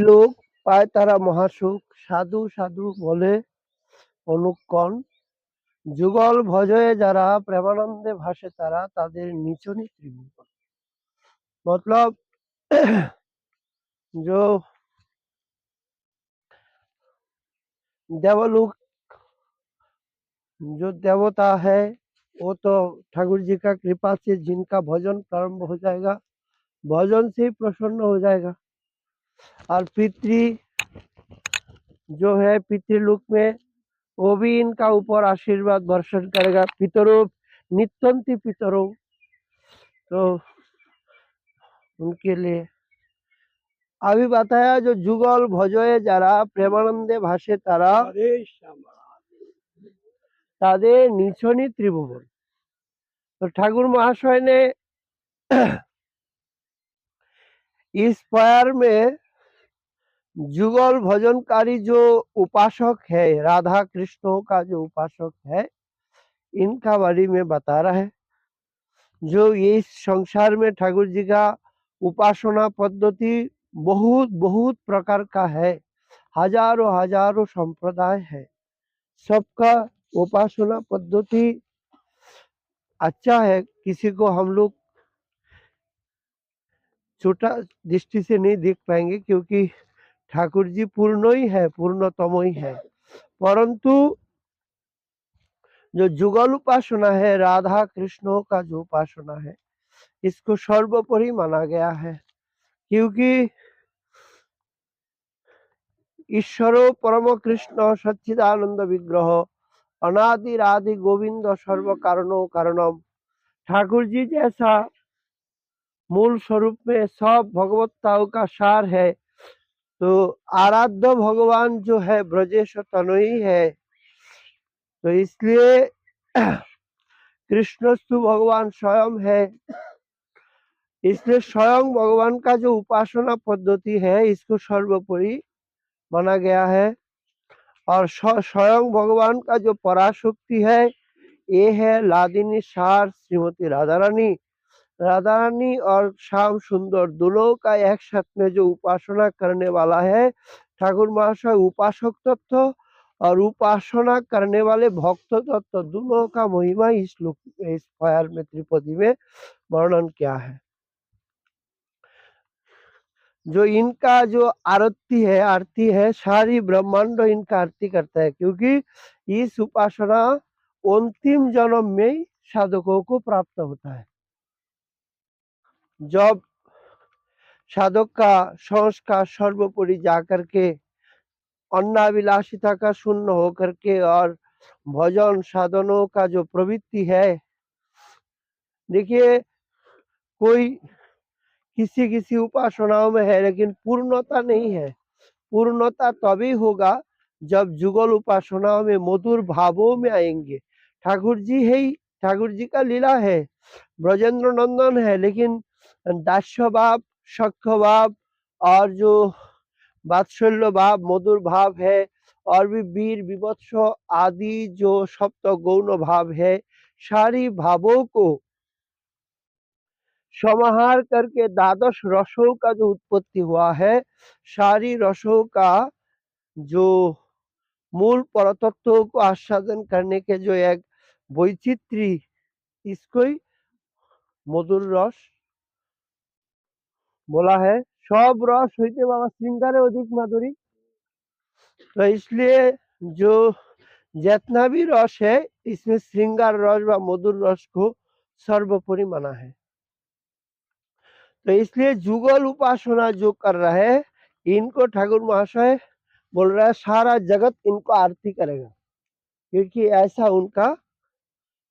লোক পায় তারা মহাসুখ, সাধু সাধু বলে অনুক্ষণ, যুগল ভজয়ে যারা प्रेमानंदे भासे तारा तादेर नीचनी त्रिभुवन। मतलब जो देवलोक जो देवता है वो तो ठाकुर जी का कृपा से जिनका भजन प्रारंभ हो जाएगा, भजन से ही प्रसन्न हो जाएगा। और पितृ जो है पितृलोक में वो भी इनका ऊपर आशीर्वाद वर्षण करेगा। पितरों नित्यंती पितरों, तो उनके लिए अभी बताया जो जुगल भजये जरा प्रेमानंदे भाषे तारा तादेर नीचनी त्रिभुवन। तो ठाकुर महाशय ने इस पैर में जुगल भजनकारी जो उपासक है, राधा कृष्ण का जो उपासक है, इनका बारे में बता रहा है। जो ये संसार में ठाकुर जी का उपासना पद्धति बहुत बहुत प्रकार का है, हजारों हजारों संप्रदाय है, सबका उपासना पद्धति अच्छा है। किसी को हम लोग छोटा दृष्टि से नहीं देख पाएंगे क्योंकि ठाकुर जी पूर्ण ही है, पूर्णतम ही है, परंतु जो जुगल उपासना है, राधा कृष्ण का जो उपासना है, इसको सर्वोपरि माना गया है। क्योंकि ईश्वरो परम कृष्ण सच्चिदानंद विग्रह अनादि आदि गोविंद सर्व कारणों कारणम। ठाकुर जी जैसा मूल स्वरूप में सब भगवत्ताओं का सार है, तो आराध्य भगवान जो है ब्रजेश तनोई है, तो इसलिए कृष्णस्तु भगवान स्वयं है। इसलिए स्वयं भगवान का जो उपासना पद्धति है, इसको सर्वोपरि माना गया है। और स्वयं भगवान का जो पराशक्ति है, ये है लादिनी सार श्रीमती राधा रानी। राधा रानी और श्याम सुंदर दोनों का एक साथ में जो उपासना करने वाला है, ठाकुर महाशय उपासक तत्व और उपासना करने वाले भक्त तत्व दोनों का महिमा इस फायर में त्रिपदी में वर्णन किया है। जो इनका जो आरती है सारी ब्रह्मांड इनका आरती करता है, क्योंकि इस उपासना अंतिम जन्म में साधकों को प्राप्त होता है। जब साधक का संस्कार सर्वोपरि जाकर के अन्नाभिलाषिता का शून्य होकर के और भजन साधनों का जो प्रवृत्ति है, देखिए कोई किसी किसी उपासनाओं में है लेकिन पूर्णता नहीं है। पूर्णता तभी होगा जब जुगल उपासनाओं में मधुर भावों में आएंगे। ठाकुर जी है ही, ठाकुर जी का लीला है, ब्रजेंद्र नंदन है, लेकिन दास्य भाव, सख्य भाव और जो वात्सल्य भाव, मधुर भाव है, और भी वीर विवत्स आदि जो सप्त गौण भाव है, सारी भावों को समाहार करके द्वादश रसों का जो उत्पत्ति हुआ है, सारी रसों का जो मूल परतत्व को आस्वादन करने के जो एक वैचित्र्य, इसको ही मधुर रस बोला है। सब रस होते बाबा श्रृंगारे अधिक माधुरी। तो इसलिए जो जितना भी रस है, इसमें श्रृंगार रस व मधुर रस को सर्वोपरि माना है। तो इसलिए जुगल उपासना जो कर रहे हैं, इनको ठाकुर महाशय बोल रहा है सारा जगत इनको आरती करेगा, क्योंकि ऐसा उनका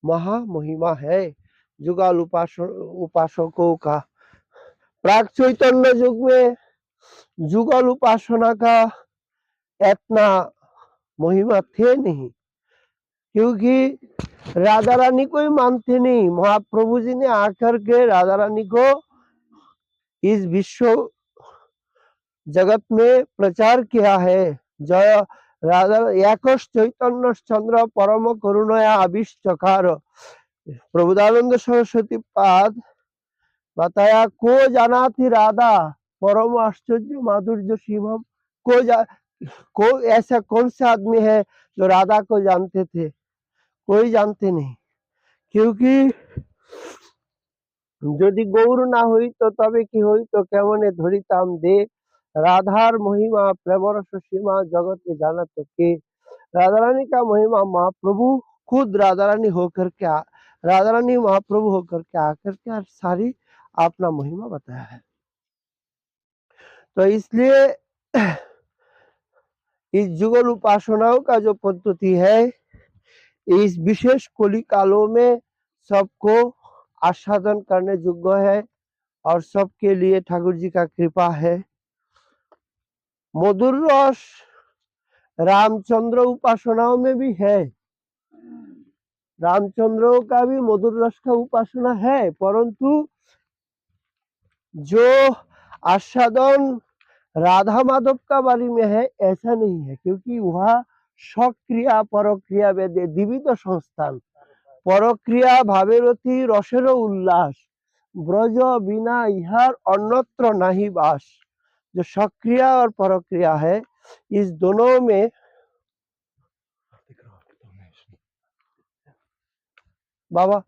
महामहिमा है जुगल उपासकों का। प्राग चैतन्य युग में जुगल उपासना का इतना महिमा थे नहीं, क्योंकि राधा रानी को ही मानते नहीं। महाप्रभु जी ने आकर के राधा रानी को इस विश्व जगत में प्रचार किया है। जय राधा एकश चैतन्य चंद्र परम करुणया आविष्चकार। प्रभुदानंद सरस्वती पाद बताया को जाना थी राधा परम आश्चर्य माधुर्य सीमा को ऐसा कौन सा आदमी है जो राधा को जानते थे? कोई जानते नहीं, क्योंकि যদি গৌর না হইত তবে কি হইত কেমনে ধরিতাম দে राधार महिमा प्रेमरस सीमा जगत में जाना तो के। राधा रानी का महिमा महाप्रभु खुद राधा रानी होकर के राधा रानी महाप्रभु होकर के आकर के सारी अपना महिमा बताया है। तो इसलिए इस जुगल उपासनाओं का जो पद्धति है इस विशेष कली कालों में सबको आस्वादन करने योग्य है और सबके लिए ठाकुर जी का कृपा है। मधुर रस रामचंद्र उपासनाओं में भी है, रामचंद्र का भी मधुर रस का उपासना है, परंतु जो आस्वादन राधा माधव का बारी में है ऐसा नहीं है, क्योंकि वह सक्रिया परक्रिया वेदे द्विविध संस्थान परक्रिया भावेरती रसेर उल्लास ब्रज बिना इहार अन्यत्र नहीं बास। जो सक्रिया और परक्रिया है इस दोनों में बाबा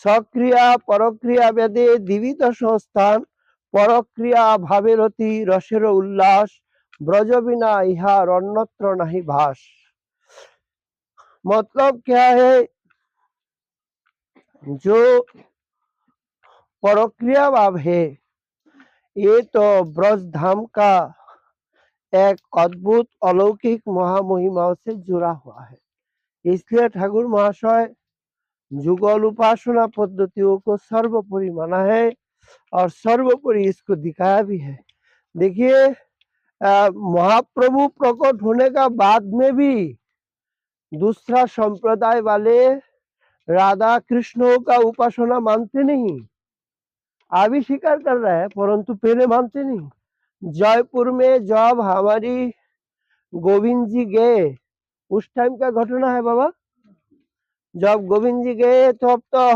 सक्रिया परक्रिया वेदे द्विविध संस्थान परक्रिया भावेरती रसेर उल्लास ब्रज बिना इहार अन्यत्र नहीं भास। मतलब क्या है, जो परक्रिया भाव है ये तो ब्रज धाम का एक अद्भुत अलौकिक महामहिमाओं से जुड़ा हुआ है। इसलिए ठाकुर महाशय जुगल उपासना पद्धतियों को सर्वोपरि माना है और सर्वोपरि इसको दिखाया भी है। देखिए महाप्रभु प्रकट होने का बाद में भी दूसरा संप्रदाय वाले राधा कृष्ण का उपासना मानते नहीं, अभी स्वीकार कर रहा है परंतु पहले मानते नहीं। जयपुर में जब हमारी गोविंद जी गए उस टाइम का घटना है बाबा, जब गोविंद जी गए तब तो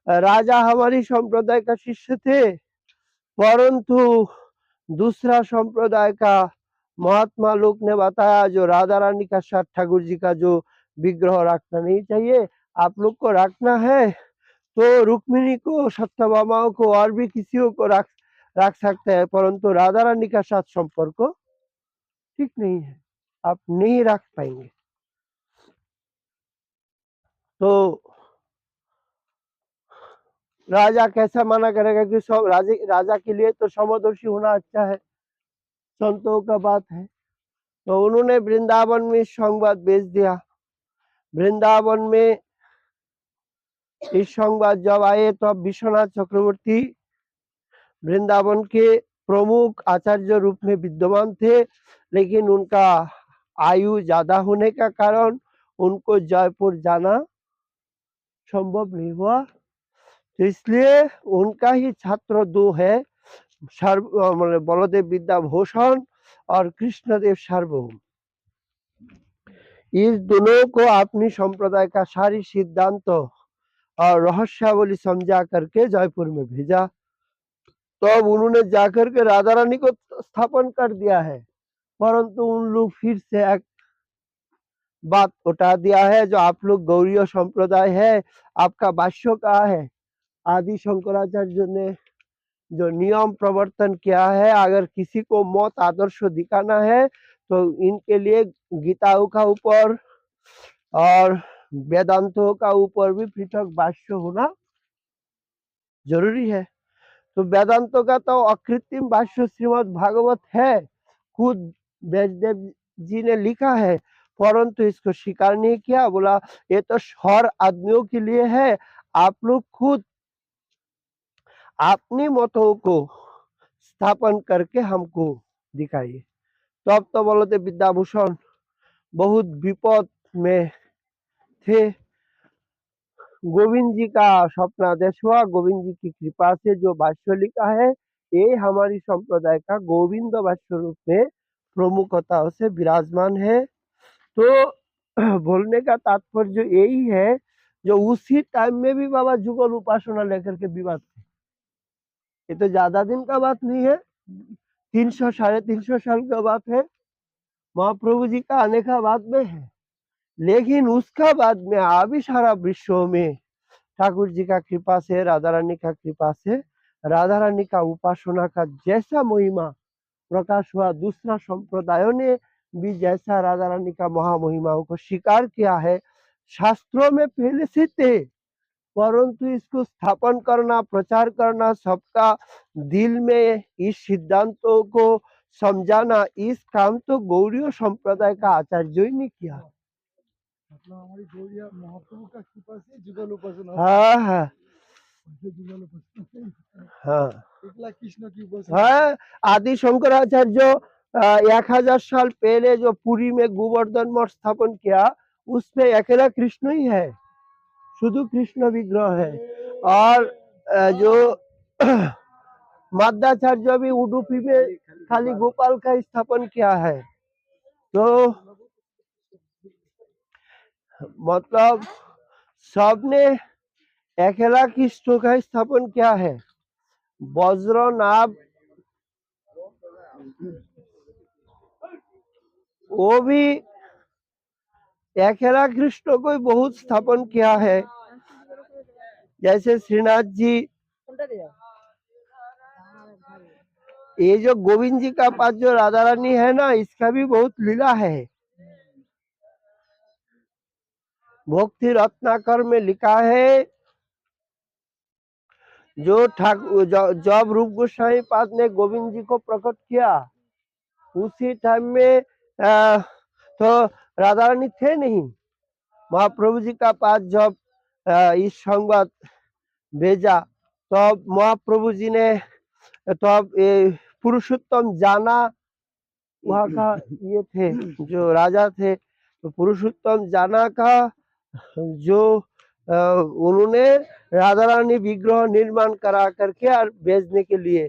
राजा हमारी संप्रदाय का शिष्य थे, परंतु दूसरा संप्रदाय का महात्मा लोग ने बताया जो राधा रानी का साथ ठाकुर जी का जो विग्रह रखना नहीं चाहिए, आप लोग को रखना है तो रुक्मिणी को सत्यभामाओं को और भी किसी को रख सकते हैं, परंतु राधा रानी का साथ संपर्क ठीक नहीं है, आप नहीं रख पाएंगे। तो राजा कैसा माना करेगा कि सब राजा के लिए तो समदर्शी होना अच्छा है, संतों का बात है। तो उन्होंने वृंदावन में संवाद भेज दिया। वृंदावन में इस संवाद जब आए तो विश्वनाथ चक्रवर्ती वृंदावन के प्रमुख आचार्य रूप में विद्यमान थे, लेकिन उनका आयु ज्यादा होने का कारण उनको जयपुर जाना संभव नहीं हुआ। तो इसलिए उनका ही छात्र दो है, बलदेव विद्याभूषण और कृष्णदेव सार्वभौम। इस दोनों को अपनी संप्रदाय का सारी सिद्धांत और रहस्यावली समझा करके जयपुर में भेजा। तो अब उन्होंने जाकर के राधा रानी को स्थापन कर दिया है, परंतु उन लोग फिर से एक बात उठा दिया है, जो आप लोग गौड़ीय संप्रदाय है, आपका भाष्य कहा है, आदि शंकराचार्य ने जो नियम प्रवर्तन किया है, अगर किसी को मौत आदर्श दिखाना है तो इनके लिए गीताओं का ऊपर और वेदांतों का ऊपर भी पृथक भाष्य होना जरूरी है। तो वेदांतों का तो अकृत्रिम भाष्य श्रीमद् भागवत है, खुद व्यासदेव जी ने लिखा है, परंतु इसको स्वीकार नहीं किया, बोला ये तो हर आदमियों के लिए है, आप लोग खुद अपनी मतों को स्थापन करके हमको दिखाइए। तो अब तो बोलते विद्याभूषण बहुत विपद में थे। गोविंद जी का स्वप्नादेश हुआ, गोविंद जी की कृपा से जो भाष्य लिखा है ये हमारी संप्रदाय का गोविंद भाष्य रूप में प्रमुखता से विराजमान है। तो बोलने का तात्पर्य यही है, जो उसी टाइम में भी बाबा जुगल उपासना लेकर के विवाद थे। ये तो ज्यादा दिन का बात नहीं है, 300 350 साल का बात है। महाप्रभु जी का आने का बाद में है, लेकिन उसका बाद में अभी सारा विश्व में ठाकुर जी का कृपा से, राधा रानी का कृपा से, राधा रानी का उपासना का जैसा महिमा प्रकाश हुआ, दूसरा संप्रदायों ने भी जैसा राधा रानी का महामहिमाओं को स्वीकार किया है, शास्त्रों में पहले से थे, परंतु इसको स्थापन करना, प्रचार करना, सबका दिल में इस सिद्धांतों को समझाना, इस काम तो गौड़ीय संप्रदाय का आचार्य ही नहीं किया। मतलब हमारी गौड़िया महाप्रभु का कृपा से जुगल उपासना, हाँ हाँ जुगल उपासना, हाँ एकला कृष्ण की उपासना। हाँ, आदि शंकराचार्य 1000 साल पहले जो पुरी में गोवर्धन मठ स्थापन किया, उसमें अकेला कृष्ण ही है, शुद्ध कृष्ण विग्रह है। और जो मध्याचार्य भी उडुपी में खाली गोपाल का स्थापन किया है। तो मतलब सबने अकेला कृष्ण का स्थापन किया है। वज्र नाभ वो भी अकेला कृष्ण को बहुत स्थापन किया है, जैसे श्रीनाथ जी। ये जो गोविंद जी का पास जो राधा रानी है ना, इसका भी बहुत लीला है। भक्ति रत्नाकर में लिखा है, जो ठाकुर जब रूप गोस्वामी पाद ने गोविंद जी को प्रकट किया, उसी टाइम में तो राधा रानी थे नहीं। महाप्रभु जी का पास जब इस संवाद भेजा, तब महाप्रभु जी ने तब पुरुषोत्तम जाना, वहाँ का ये थे जो राजा थे, तो पुरुषोत्तम जाना का जो उन्होंने राधा रानी विग्रह निर्माण करा करके और बेचने के लिए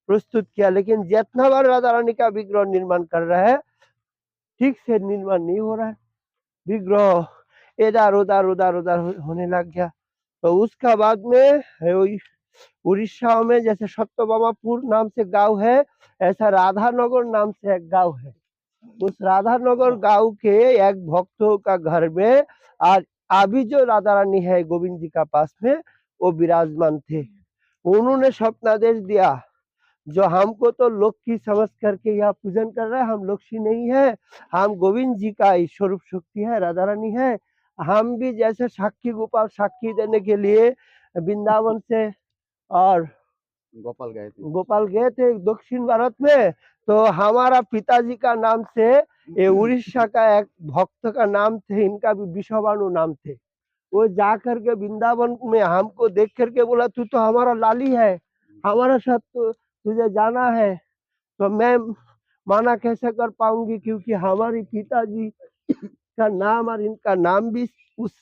प्रस्तुत किया, लेकिन जितना बार राधा रानी का विग्रह निर्माण कर रहा है, ठीक से निर्माण नहीं हो रहा है, विग्रह इधर उधर उधर उधर होने लग गया। तो उसका बाद में उड़ीसा में जैसे सत्यभामापुर नाम से गांव है, ऐसा राधानगर नाम से एक गांव है। उस राधानगर गांव के एक भक्तों का घर में आज अभी जो राधा रानी है गोविंद जी का पास में, वो विराजमान थे। उन्होंने स्वप्नादेश दिया, जो हमको तो लोक की समझ करके यह पूजन कर रहा है, हम लोकसी नहीं है, हम गोविंद जी का स्वरूप शक्ति है, राधा रानी है। हम भी जैसे साक्षी गोपाल साक्षी देने के लिए वृंदावन से और गोपाल गए थे दक्षिण भारत में, तो हमारा पिताजी का नाम से ये उड़ीसा का एक भक्त का नाम थे, इनका भी विश्वभानु नाम थे। वो जा करके वृंदावन में हमको देख करके बोला, तू तो हमारा लाली है, हमारा साथ तो तुझे जाना है। तो मैं माना कैसे कर पाऊंगी, क्योंकि हमारी पिताजी का नाम और इनका नाम भी उस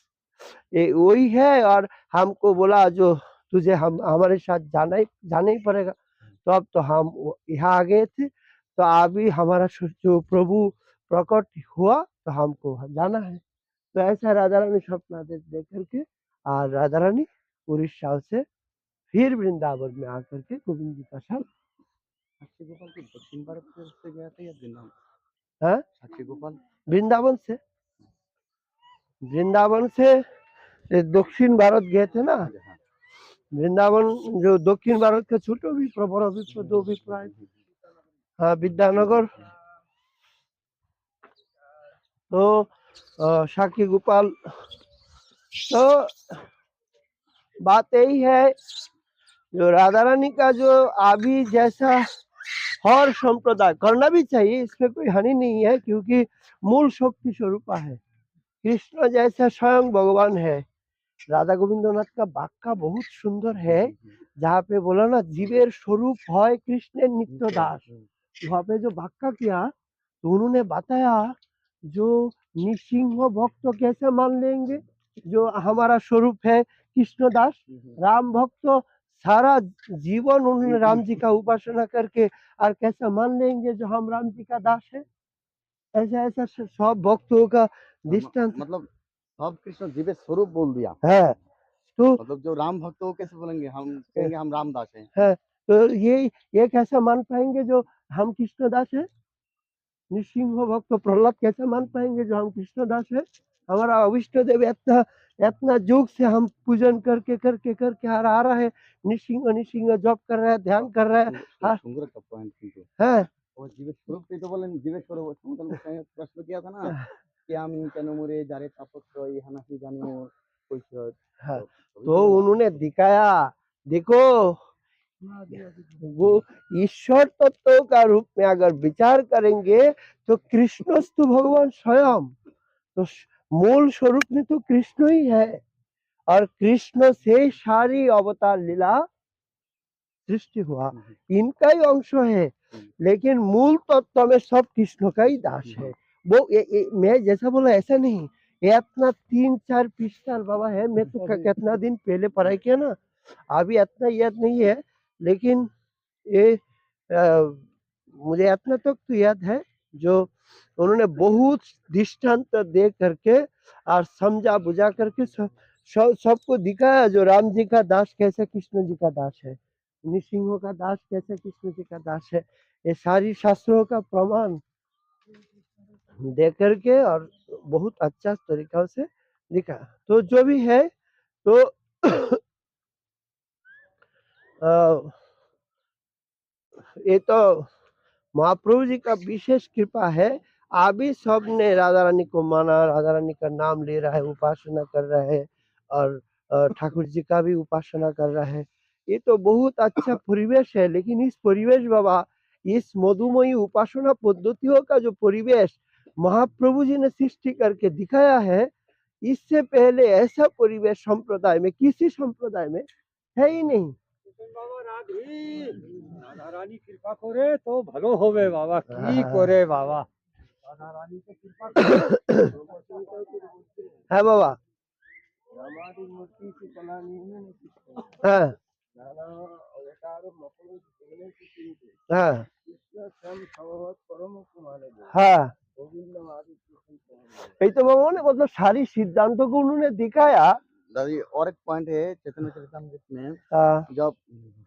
वही है, और हमको बोला जो तुझे हम हमारे साथ जाना ही पड़ेगा। तो अब तो हम यहाँ आ गए थे, तो अभी हमारा जो प्रभु प्रकट हुआ तो हमको जाना है। तो ऐसा राधा रानी सपना देख करके और राधा रानी उड़ीसा से फिर वृंदावन में आकर के गोविंद जी का साथ साक्षी गोपाल के दक्षिण भारत से गया था या वृंदावन? हाँ, साक्षी गोपाल वृंदावन से दक्षिण भारत गए थे ना। वृंदावन जो दक्षिण भारत के छोटो भी प्रभर विप्र दो विप्राय, हाँ विद्यानगर। तो साक्षी गोपाल, तो बात यही है, जो राधा रानी का जो अभी जैसा हर संप्रदाय करना भी चाहिए, इसमें कोई हानि नहीं है, क्योंकि मूल शक्ति स्वरूप है कृष्ण जैसा स्वयं भगवान है। राधा गोविंदनाथ का वाक्य बहुत सुंदर है, जहाँ पे बोला ना, जीवेर स्वरूप है कृष्ण नित्य दास। वहाँ पे जो वाक्य किया, तो उन्होंने बताया जो निसिंह भक्त कैसे मान लेंगे, जो हमारा स्वरूप है कृष्णदास। राम भक्त सारा जीवन उन्होंने राम जी का उपासना करके और कैसे मान लेंगे जो हम राम जी का दास है। ऐसा ऐसा सब भक्तों का दृष्टांत मतलब सब कृष्ण जीवे स्वरूप बोल दिया। है। तो मतलब जो राम भक्त हो कैसे बोलेंगे, हम कहेंगे हम रामदास हैं। है तो ये कैसा मान पाएंगे जो हम कृष्णदास है? नृसिंह भक्त प्रहलाद कैसे मान पाएंगे जो हम कृष्णदास है? हमारा अविष्ट देव इतना इतना युग से हम पूजन करके करके करके आ रहा है, नृसिंह नृसिंह जप कर रहा है, ध्यान कर रहा है। हाँ, सुंदर का पॉइंट কিন্তু है वो जीवे स्वरूप पे तो बोलें, जीवे स्वरूप समतल गोसाई प्रश्न किया था ना कि हम কেন মরে যারে তাপস্য ইহা নাহি জানো কৈশোর। हाँ, तो तो उन्होंने दिखाया, देखो वो ईश्वर तत्व का रूप में अगर विचार करेंगे तो कृष्णस्तु भगवान स्वयं, तो मूल स्वरूप में तो कृष्ण ही है और कृष्ण से सारी अवतार लीला सृष्टि हुआ, इनका ही अंश है, लेकिन मूल तत्व में सब कृष्ण का ही दास है। वो मैं जैसा बोला ऐसा नहीं, ये इतना 3-4 पिस्टल बाबा है, मैं तो कितना दिन पहले पढ़ाई किया ना, अभी इतना याद नहीं है, लेकिन ये मुझे इतना तक तो याद है जो उन्होंने बहुत दृष्टांत दे करके और समझा बुझा करके सबको दिखाया, जो राम जी का दास कैसे कृष्ण जी का दास है, नृसिंह का दास कैसे कृष्ण जी का दास है, ये सारी शास्त्रों का प्रमाण दे करके और बहुत अच्छा तरीका से दिखा। तो जो भी है तो ये तो महाप्रभु जी का विशेष कृपा है। अभी सब ने राधा रानी को माना, राधा रानी का नाम ले रहा है, उपासना कर रहा है और ठाकुर जी का भी उपासना कर रहा है। ये तो बहुत अच्छा परिवेश है, लेकिन इस परिवेश बाबा, इस मधुमयी उपासना पद्धतियों का जो परिवेश महाप्रभु जी ने सृष्टि करके दिखाया है, इससे पहले ऐसा परिवेश संप्रदाय में किसी संप्रदाय में है ही नहीं। বাবা রাধা রানী কৃপা করে তো ভালো হবে বাবা, কি করে বাবা, রাধা রানীকে কৃপা করে। है बाबा, हमारी मूर्ति की कलानी में हाँ नाना अवतार मकरों की चिंता हाँ कृष्ण स्वयं भगवत परम कुमार हाँ, गोविंद आदि कृष्ण। ये तो बाबा ने मतलब सारी सिद्धांतों को उन्होंने दिखाया। दादी और एक पॉइंट है चैतन्य चरितमृत में, हाँ जब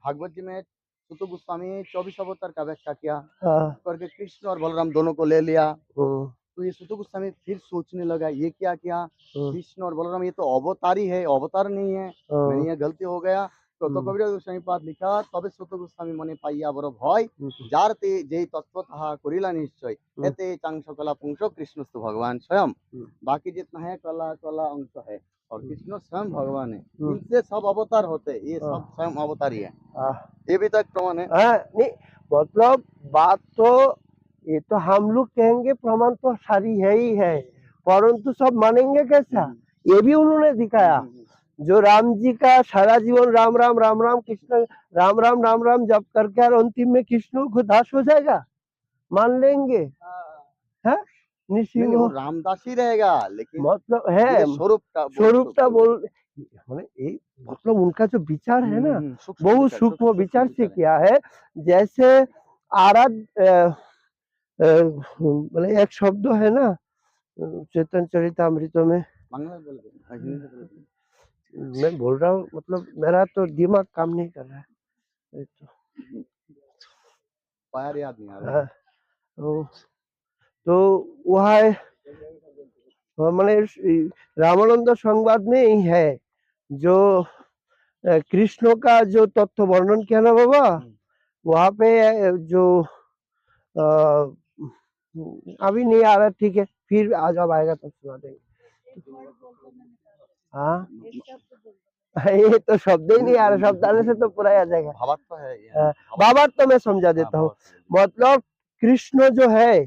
भागवत जी में सुत गोस्वामी 24 अवतार का व्याख्या किया हाँ करके कृष्ण और बलराम दोनों को ले लिया, हम्म, तो ये सुत गोस्वामी फिर सोचने लगा ये क्या किया, हम्म, कृष्ण और बलराम ये तो अवतार ही है, अवतार नहीं है, मैंने ये गलती हो गया। तो कबीर गोस्वामी पाद लिखा तबे सुत गोस्वामी मने पाइया बड़ भय जारते যেই तत्व তাহা করিলা নিশ্চয় এতে চাংশ কলা পুংস কৃষ্ণস্তু भगवान स्वयं। बाकी जितना है कला कला अंश है और कृष्ण स्वयं भगवान है, इनसे सब अवतार होते, ये सब स्वयं अवतार ही है। ये भी तो एक प्रमाण है। नहीं मतलब बात तो ये तो हम लोग कहेंगे प्रमाण तो सारी है ही है, परंतु सब मानेंगे कैसा, ये भी उन्होंने दिखाया। जो राम जी का सारा जीवन राम राम राम राम कृष्ण राम राम राम राम जप करके और अंतिम में कृष्ण को दास हो जाएगा, मान लेंगे है नहीं वो नृसिंह रामदास ही रहेगा, लेकिन मतलब है ये स्वरूपता बोल ये मतलब उनका जो विचार है ना बहुत सूक्ष्म विचार से किया है। जैसे आराध मतलब एक शब्द है ना चैतन्य चरितमृत में, बांग्ला बोल रहे हैं, हिंदी बोल रहे हैं। मैं बोल रहा हूँ मतलब मेरा तो दिमाग काम नहीं कर रहा है पायर याद नहीं आ रहा है। तो वह है मैंने रामानंद संवाद में ही है जो कृष्ण का जो तत्व वर्णन किया ना बाबा, वहां पे जो अभी नहीं आ रहा, ठीक है फिर आज अब आएगा तब सुना देंगे। हाँ ये तो शब्द ही नहीं आ रहा, शब्द आने से तो पूरा आ जाएगा। भावार्थ तो है ये। भावार्थ तो मैं समझा देता हूँ। मतलब कृष्ण जो है,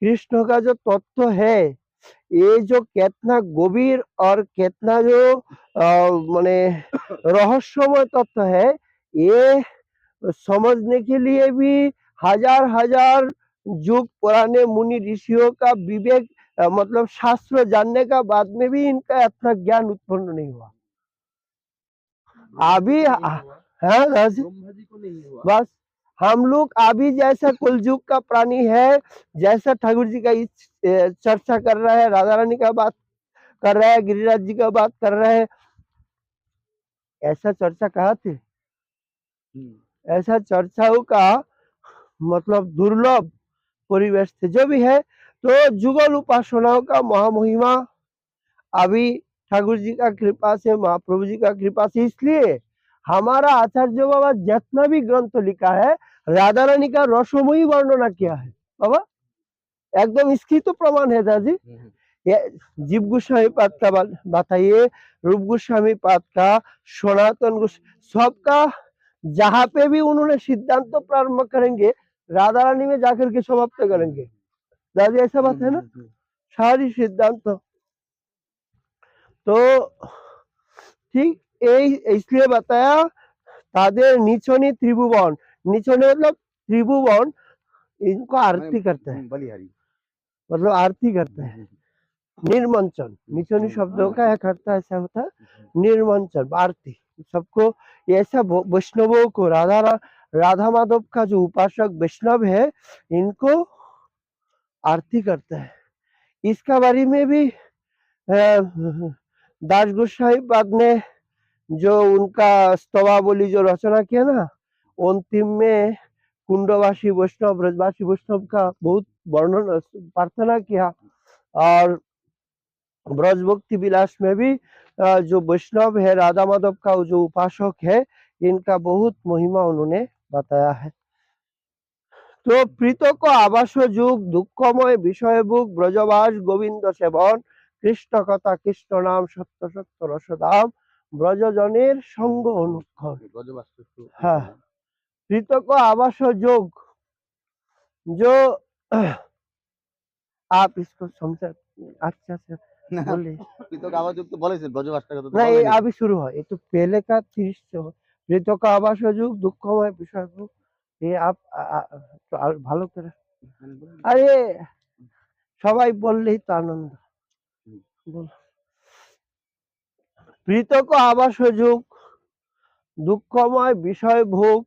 कृष्ण का जो तत्व है, ये जो कितना गंभीर और कितना जो माने रहस्यमय तत्व है, ये समझने के लिए भी हजार हजार युग पुराने मुनि ऋषियों का विवेक मतलब शास्त्र जानने का बाद में भी इनका इतना ज्ञान उत्पन्न नहीं हुआ। अभी हाँ बस हम लोग अभी जैसा कलयुग का प्राणी है, जैसा ठाकुर जी का चर्चा कर रहा है, राधा रानी का बात कर रहा है, गिरिराज जी का बात कर रहा है, ऐसा चर्चा कहाँ थे? ऐसा चर्चाओं का मतलब दुर्लभ परिवेश थे। जो भी है, तो जुगल उपासनाओं का महामहिमा अभी ठाकुर जी का कृपा से, महाप्रभु जी का कृपा से, इसलिए हमारा आचार्य बाबा जितना भी ग्रंथ लिखा है, राधा रानी का रसमयी वर्णना किया है बाबा, एकदम इसकी तो प्रमाण है दादी। ये जीव गोस्वामी पाद का बताइए, रूप गोस्वामी पाद का, सनातन सबका, जहां पे भी उन्होंने सिद्धांत तो प्रारंभ करेंगे, राधा रानी में जाकर के समाप्त करेंगे दादी, ऐसा बात है ना, सारी सिद्धांत। तो ठीक इसलिए बताया, तादेर निचने त्रिभुवन, निचने मतलब त्रिभुवन, इनको आरती करते हैं, बलिहारी मतलब आरती करते हैं। निर्मंचन, निचनी शब्दों का एक अर्थ ऐसा होता है, निर्मंचन आरती, सबको ऐसा वैष्णवों को, राधा माधव का जो उपासक वैष्णव है, इनको आरती करते हैं। इसका बारे में भी दास गोस्वामी पाद ने जो उनका स्तवावली जो रचना किया ना, अंतिम में कुंडवासी वैष्णव, ब्रजवासी वैष्णव का बहुत वर्णन प्रार्थना किया। और ब्रज भक्ति विलास में भी जो वैष्णव है, राधा माधव का जो उपासक है, इनका बहुत महिमा उन्होंने बताया है। तो प्रीतक आवास जुग, दुखमय विषय भोग, ब्रजवास गोविंद सेवन, कृष्ण कथा, कृष्ण नाम, सत्य सत्य रसदाम, ब्रजजनेर संग अनुक्षण। हाँ, प्रीतक आवास योग, जो आप इसको समझा अच्छा से बोलिए। प्रीतक आवास योग तो बोले से ब्रजवासটা কথা তো नहीं, বলেনি। अभी शुरू है, ये तो पहले का 30 प्रीतक आवास योग, दुखमय विषय भोग, ये आप ভালো করে, আরে সবাই বললেই তো আনন্দ। বল, प्रीतक आवास योग, दुखमय विषय भोग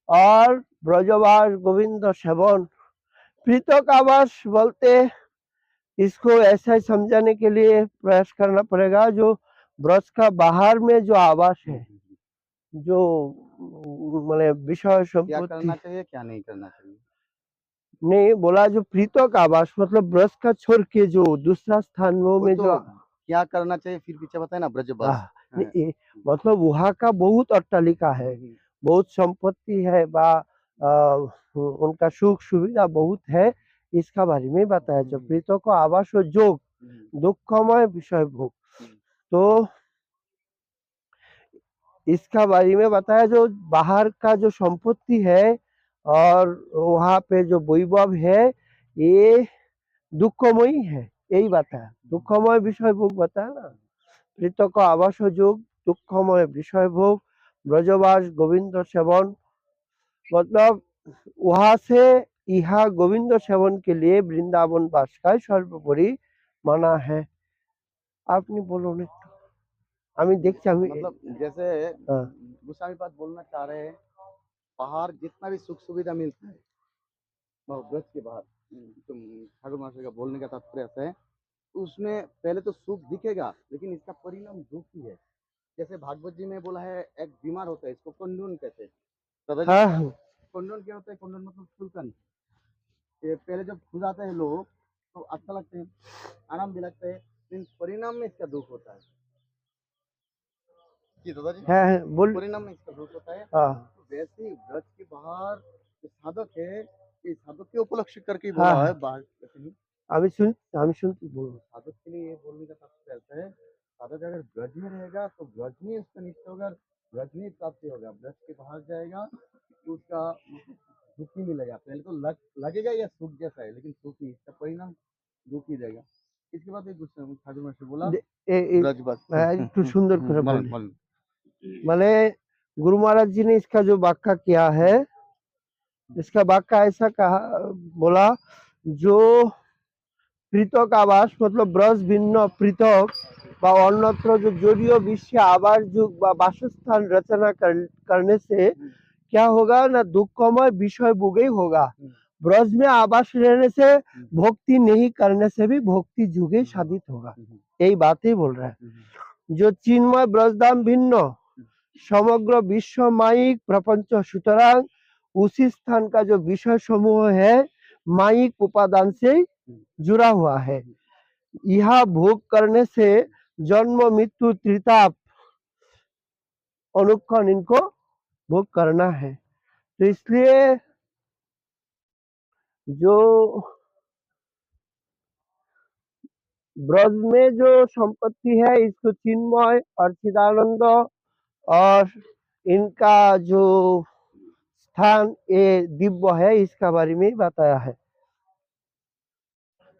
और ब्रजवास गोविंद सेवन। प्रीतक आवास बोलते, इसको ऐसा ही समझाने के लिए प्रयास करना पड़ेगा, जो ब्रज का बाहर में जो आवास है, जो मतलब विषय क्या करना संपत्ति चाहिए क्या नहीं करना चाहिए। नहीं बोला, जो प्रीतक आवास मतलब ब्रज का छोड़ के जो दूसरा स्थानों वो में तो जो क्या करना चाहिए फिर पीछे बताए ना ब्रजवास। नहीं, मतलब वहाँ का बहुत अट्टालिका है, बहुत संपत्ति है, बा उनका सुख सुविधा बहुत है, इसका बारे में बताया। जो प्रीतक आवास योग, दुखमय विषय भोग, तो इसका बारे में बताया, जो बाहर का जो संपत्ति है और वहाँ पे जो वैभव है, ये दुखमयी है, यही बताया, दुखमय विषय भोग बताया ना। प्रीतक आवास योग, दुखमय विषय भोग, ब्रजवास गोविंद सेवन, मतलब वहां से यहाँ गोविंद सेवन के लिए वृंदावन वास का सर्वोपरि माना है। आपने बोलो ना, আমি দেখছি, আমি मतलब जैसे हाँ। गोस्वामी पाद बोलना चाह रहे हैं, बाहर जितना भी सुख सुविधा मिलता है ब्रज के बाहर, तो ठाकुर महाशय का बोलने का तात्पर्य ऐसा है, उसमें पहले तो सुख दिखेगा लेकिन इसका परिणाम दुख ही है। जैसे भागवत जी में बोला है, एक बीमार होता है, इसको कुंडून कहते हैं। हाँ, कुंडून क्या होता है, कुंडून मतलब सुल्कन। ये पहले जब खुद आते हैं लोग तो अच्छा लगता है, आराम भी लगता है, लेकिन परिणाम में इसका दुख होता है। जी दादाजी, हाँ, बोल, परिणाम में इसका दुख होता है। हाँ, वैसे ही ब्रज के बाहर जो साधक है, ये साधक के उपलक्ष्य करके ही बोला है बाहर नहीं। আমি শুনছি बोलो। साधक के लिए ये बोलने का तात्पर्य ऐसा है, साधक अगर ब्रज में रहेगा तो ब्रज में उसका निष्ठ होगा, ब्रज में प्राप्ति होगा। ब्रज के बाहर जाएगा तो उसका दुख ही मिलेगा। पहले तो लगेगा या सुख जैसा है, लेकिन सुख नहीं, इसका परिणाम दुख ही देगा। इसके बाद एक दूसरे ठाकुर महाशय बोला ब्रजवास, একটু সুন্দর করে বলেন, বলি, বলেন। माने गुरु महाराज जी ने इसका जो व्याख्या किया है, इसका व्याख्या ऐसा कहा, बोला, जो पृथक आवास मतलब ब्रज भिन्न पृथक বা অন্যত্র जो जोड़ियो विषय आवास युग বা वासस्थान रचना करने से क्या होगा ना, दुखमय विषय भोग ही होगा। ब्रज में आवास रहने से, भक्ति नहीं करने से भी भक्ति जुगे साधित होगा। यही बात ही बोल रहा है। जो चिन्मय ब्रजधाम भिन्न समग्र विश्व माइक प्रपंच, सुतरां उसी स्थान का जो विषय समूह है माइक उपादान से जुड़ा हुआ है। यह भोग करने से जन्म मृत्यु त्रिताप अनुक्षण इनको भोग करना है। तो इसलिए जो ब्रज में जो संपत्ति है इसको चिन्मय और चिदानंद और इनका जो स्थान ये दिव्य है, इसका बारे में बताया है।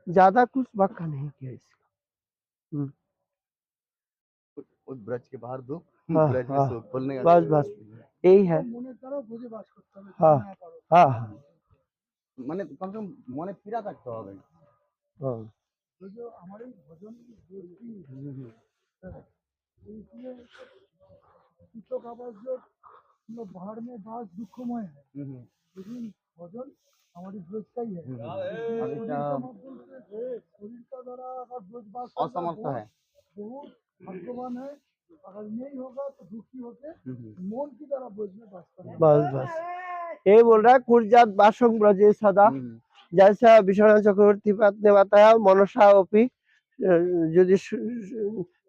ज्यादा कुछ व्याख्या नहीं किया इसका। उस ब्रज के बाहर दुख, हाँ, ब्रज में हाँ, सुख, बोलने का बस यही है। हाँ हाँ हाँ মানে কম সে কম মনে ফিরা থাকতে হবে। हाँ। जो हमारी भजन कीटक आवाज जो बाहर में बास दुखमय है, लेकिन भजन हमारी ब्रज का ही है। शरीर का द्वारा अगर ब्रज बास असमर्थ है, बहुत भाग्यवान है। अगर नहीं होगा तो दुखी होके मन की तरह ब्रज में बास करना। बस ये बोल रहा है कुर्जात बासंग ब्रजे सदा, जैसा विश्वनाथ चक्रवर्ती पाद ने बताया मनसा अपी, यदि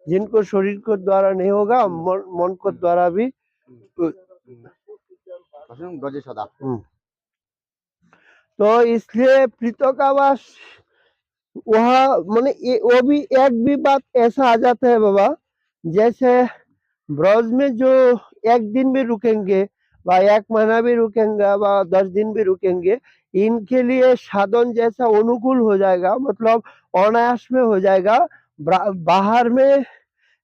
जिनको शरीर को द्वारा नहीं होगा मन को द्वारा भी। ब्रजे सदा। तो इसलिए पृथकावास वहाँ माने वो भी एक भी बात ऐसा आ जाता है बाबा, जैसे ब्रज में जो एक दिन भी रुकेंगे व एक महीना भी रुकेंगे व 10 दिन भी रुकेंगे, इनके लिए साधन जैसा अनुकूल हो जाएगा, मतलब अनायास में हो जाएगा। बाहर में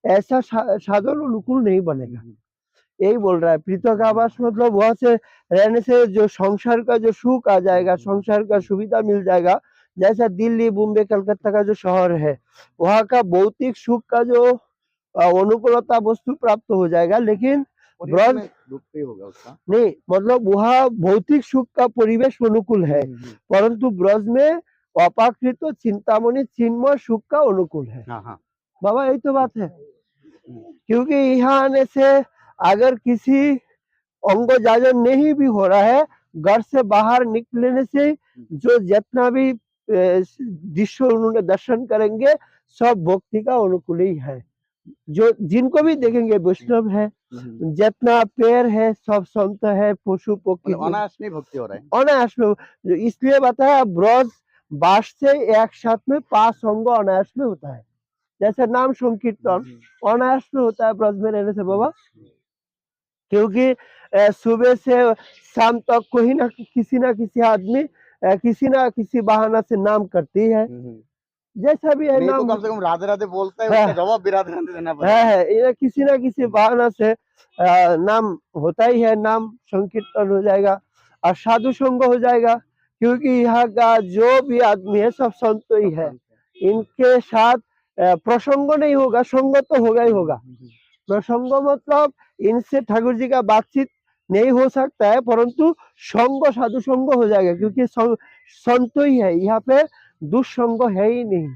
ऐसा साधन अनुकूल नहीं बनेगा। यही बोल रहा है पृथक आवास मतलब वहां से रहने से जो संसार का जो सुख आ जाएगा, संसार का सुविधा मिल जाएगा। जैसा दिल्ली बॉम्बे कलकत्ता का जो शहर है वहाँ का भौतिक सुख का जो अनुकूलता वस्तु प्राप्त हो जाएगा, लेकिन ब्रज दुख भी होगा उसका नहीं, मतलब वहाँ भौतिक सुख का परिवेश अनुकूल है, परंतु ब्रज में अपाकृत चिंतामणि चिन्मय सुख का अनुकूल है। बाबा यही तो बात है। क्योंकि यहाँ आने से अगर किसी अंग जाजन नहीं भी हो रहा है, घर से बाहर निकलने से जो जितना भी दृश्य उन्होंने दर्शन करेंगे सब भक्ति का अनुकूल ही है। जो जिनको भी देखेंगे वैष्णव है, जितना पेड़ है सब संत है, पशु पक्षी अनायास में भक्ति हो रहा है, अनायास में। इसलिए बताया ब्रज बास से एक साथ में 5 अंग अनायास में होता है। जैसे नाम संकीर्तन अनायास में होता है ब्रज में रहने से बाबा, क्योंकि सुबह से शाम तक कोई ना किसी आदमी किसी ना किसी बहाना से नाम करती है। जैसा भी है नाम, तो कम से कम राधे राधे बोलता है, उसका जवाब भी राधे राधे देना पड़ेगा। है किसी ना किसी बहाना से नाम होता ही है, नाम संकीर्तन हो जाएगा और साधु संग हो जाएगा। क्योंकि यहाँ का जो भी आदमी है सब संत ही है, इनके साथ प्रसंग नहीं होगा, संग तो होगा ही होगा। प्रसंग मतलब इनसे ठाकुर जी का बातचीत नहीं हो सकता है, परंतु संग साधु संग हो जाएगा, क्योंकि संत ही है यहाँ पे, दुष्संग है ही नहीं,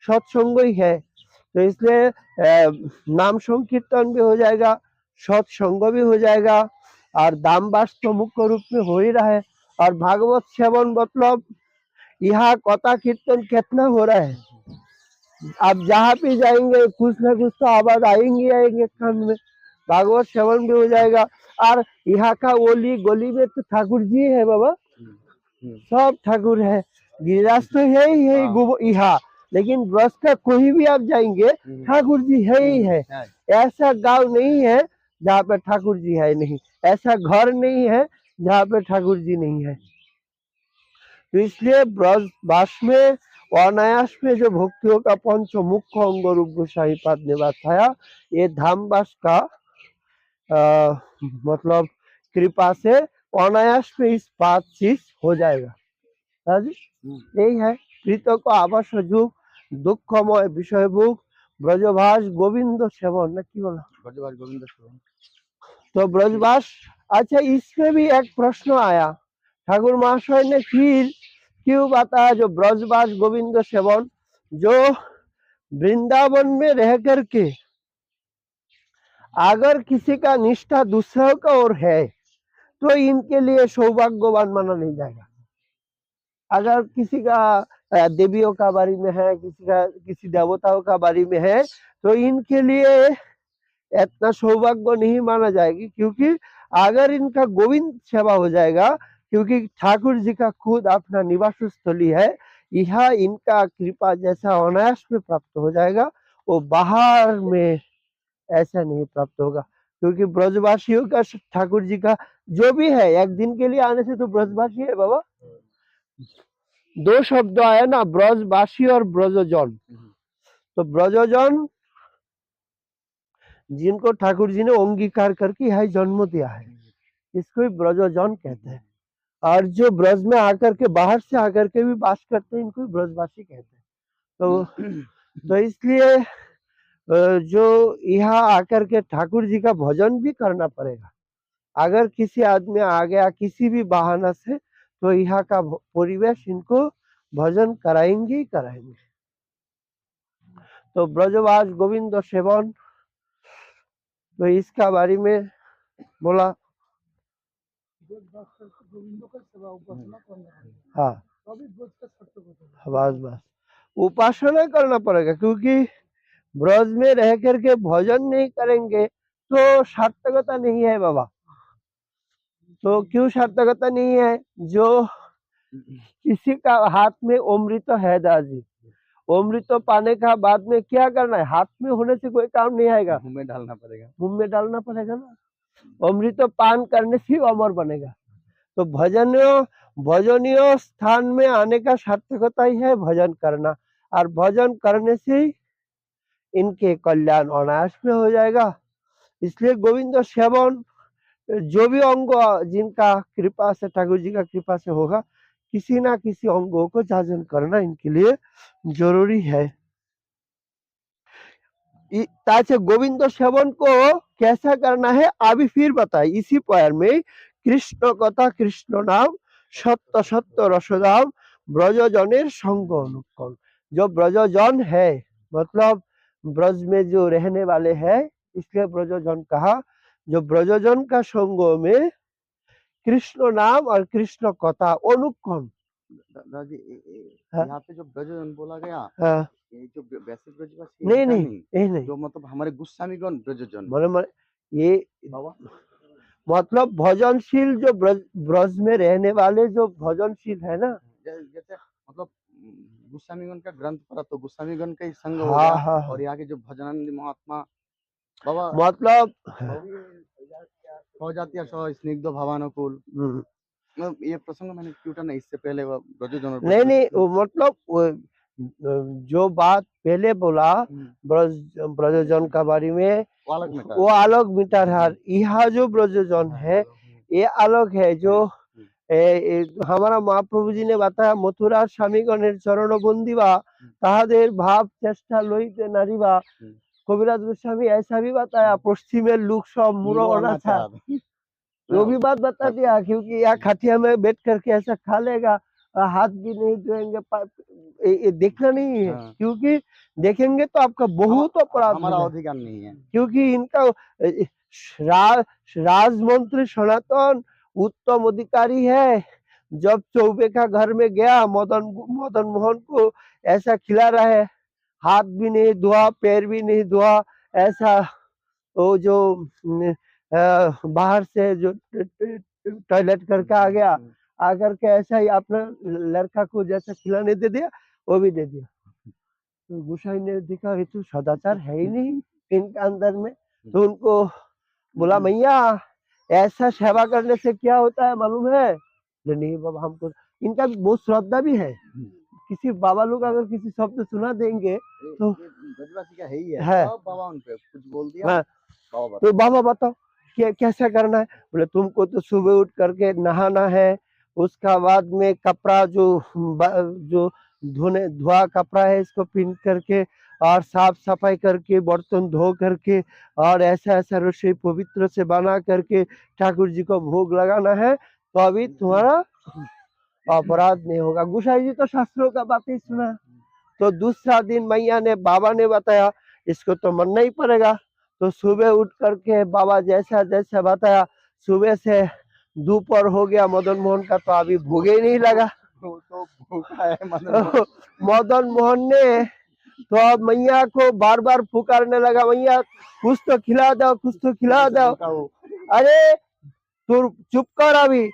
सत्संग ही है। तो इसलिए नाम संकीर्तन भी हो जाएगा, सत्संग भी हो जाएगा और दाम बास तो मुख्य रूप में हो ही रहा है। और भागवत सेवन मतलब यहाँ कथा कीर्तन कितना हो रहा है, आप जहाँ भी जाएंगे कुछ ना कुछ तो आवाज आएंगे कान में, भागवत सेवन भी हो जाएगा। और यहाँ का ओली गली में तो ठाकुर जी है बाबा, सब ठाकुर है, गिरिराज तो है ही है यहाँ, लेकिन ब्रज का कोई भी आप जाएंगे ठाकुर जी है ही है। ऐसा गांव नहीं है जहाँ पे ठाकुर जी है नहीं, ऐसा घर नहीं है जहाँ पे ठाकुर जी नहीं है। तो इसलिए ब्रज बास में अनायास में जो भक्तियों का पंच मुख्य अंग रूप गोसाई पाद ने बताया, ये धामवास का मतलब कृपा से अनायास में इस बात चीज हो जाएगा। यही है पृथक आवास जुग दुखमय विषय भोग ब्रजभाष गोविंद सेवन ना की बोला, ब्रजभाष गोविंद सेवन तो ब्रजवास, अच्छा इसमें भी एक प्रश्न आया, ठाकुर महाशय ने फिर क्यों बताया जो ब्रजवास गोविंद सेवन, जो वृंदावन में रह करके अगर किसी का निष्ठा दूसरों का ओर है तो इनके लिए सौभाग्यवान माना नहीं जाएगा। अगर किसी का देवियों का बारे में है, किसी देवताओं का बारे में है, तो इनके लिए इतना सौभाग्य नहीं माना जाएगी, क्योंकि अगर इनका गोविंद सेवा हो जाएगा, क्योंकि ठाकुर जी का खुद अपना निवास स्थली है, यह इनका कृपा जैसा अनायास में प्राप्त हो जाएगा, वो बाहर में ऐसा नहीं प्राप्त होगा। क्योंकि ब्रजवासियों का ठाकुर जी का जो भी है, एक दिन के लिए आने से तो ब्रजवासी है बाबा। दो शब्द आया ना, ब्रजवासी और ब्रजजन। तो ब्रजजन जिनको ठाकुर जी ने अंगीकार करके यह जन्म दिया है, इसको ही ब्रजजन कहते हैं। और जो ब्रज में आकर के, बाहर से आकर के भी वास करते हैं, इनको ब्रजवासी कहते हैं। तो इसलिए जो यहाँ आकर के ठाकुर जी का भजन भी करना पड़ेगा। अगर किसी आदमी आ गया किसी भी बहाना से, तो यहाँ का परिवेश इनको भजन कराएंगे ही कराएंगे। तो ब्रजवास गोविंद सेवन, तो इसका बारे में बोला। गोविंदों का सेवा उपासना करना है, हाँ, तभी ब्रज का सार्थक होता है। बस उपासना करना पड़ेगा, क्योंकि ब्रज में रह करके भजन नहीं करेंगे तो सार्थकता नहीं है बाबा। तो क्यों सार्थकता नहीं है? जो किसी का हाथ में अमृत है दादी, अमृत पाने का बाद में क्या करना है? हाथ में होने से कोई काम नहीं आएगा, मुंह में डालना पड़ेगा। मुंह में डालना पड़ेगा ना। अमृत पान करने से अमर बनेगा। तो भजनीय स्थान में आने का सार्थकता ही है भजन करना, और भजन करने से इनके कल्याण अनायास में हो जाएगा। इसलिए गोविंद सेवन जो भी अंग जिनका कृपा से, ठाकुर जी का कृपा से होगा, किसी ना किसी अंगों को जाजन करना इनके लिए जरूरी है। ताचे गोविंद सेवन को कैसा करना है अभी फिर बताए इसी पैर में। कृष्ण कथा कृष्ण नाम, सत्य सत्य रसदाम, ब्रजजनेर संग अनुकरण। जो ब्रजजन है मतलब ब्रज में जो रहने वाले हैं, इसलिए ब्रजजन कहा। जो ब्रजजन का संग में कृष्ण नाम और कृष्ण कथा अनुकरण। दादी हाँ? यहाँ पे जो ब्रजजन बोला गया, हाँ, ये जो वैसे ब्रजवासी नहीं इनका नहीं नहीं, जो मतलब हमारे गोस्वामीगण ब्रजजन मतलब ये बाबा, मतलब भजनशील जो ब्रज में रहने वाले जो भजनशील है ना। जैसे मतलब गोस्वामीगण का ग्रंथ पढ़ा तो गोस्वामीगण का ही संग हो हाँ गया। हाँ, और यहाँ के जो भजनानंद महात्मा बाबा, मतलब सौजातीय स्निग्ध भावानुकूल, मतलब ये प्रसंग मैंने क्यों उठाना, इससे पहले वो ब्रजजन और नहीं नहीं, वो मतलब जो बात पहले बोला ब्रजजन का बारे में, वो अलग मीटर है। यहाँ जो ब्रजजन है ये अलग है। जो हमारा महाप्रभु जी ने बताया, मथुरा स्वामीगणेर चरण बंदिवा, ताहादेर भाव चेष्टा लइते नारिबा। कविराज गोस्वामी ऐसा भी बताया, पश्चिमेर लोग सब मुरो अनाचार, वो भी बात बता दिया। क्योंकि यहाँ खटिया में बैठ करके ऐसा खा लेगा, हाथ भी नहीं धोएंगे, देखना नहीं है। क्योंकि देखेंगे तो आपका बहुत अपराध, हमारा अधिकार नहीं है। क्योंकि इनका राजमंत्री सनातन उत्तम अधिकारी है। जब चौबे का घर में गया, मदन मोहन को ऐसा खिला रहा है, हाथ भी नहीं धोआ, पैर भी नहीं धोआ, ऐसा। वो जो बाहर से जो टॉयलेट करके आ गया, आकर के ऐसा ही अपना लड़का को जैसा खिलाने दे दिया, वो भी दे दिया। तो गोसाई ने देखा ये तो सदाचार है ही नहीं इनके अंदर में। तो उनको बोला, मैया ऐसा सेवा करने से क्या होता है मालूम है? नहीं बाबा, हमको इनका बहुत श्रद्धा भी है। किसी बाबा लोग अगर किसी शब्द सुना देंगे तो ब्रजवासी का है ही है। बाबा उन पे कुछ बोल दिया, तो बाबा बताओ कैसा करना है? बोले तुमको तो सुबह उठ करके नहाना है, उसका बाद में कपड़ा जो धुआ कपड़ा है इसको पहन करके, और साफ सफाई करके बर्तन धो करके और ऐसा ऐसा रसोई पवित्र से बना करके ठाकुर जी को भोग लगाना है, तो अभी तुम्हारा अपराध नहीं होगा। गुसाई जी तो शास्त्रों का बात ही सुना। तो दूसरा दिन मैया ने, बाबा ने बताया इसको तो मानना ही पड़ेगा। तो सुबह उठ करके बाबा जैसा जैसा बताया, सुबह से दोपहर हो गया, मदन मोहन का तो अभी भूख ही नहीं लगा। तो भूखा है मदन मदन मोहन ने तो अब मैया को बार बार पुकारने लगा, मैया कुछ तो खिला दो, कुछ तो खिला दो। अरे तू चुप कर, अभी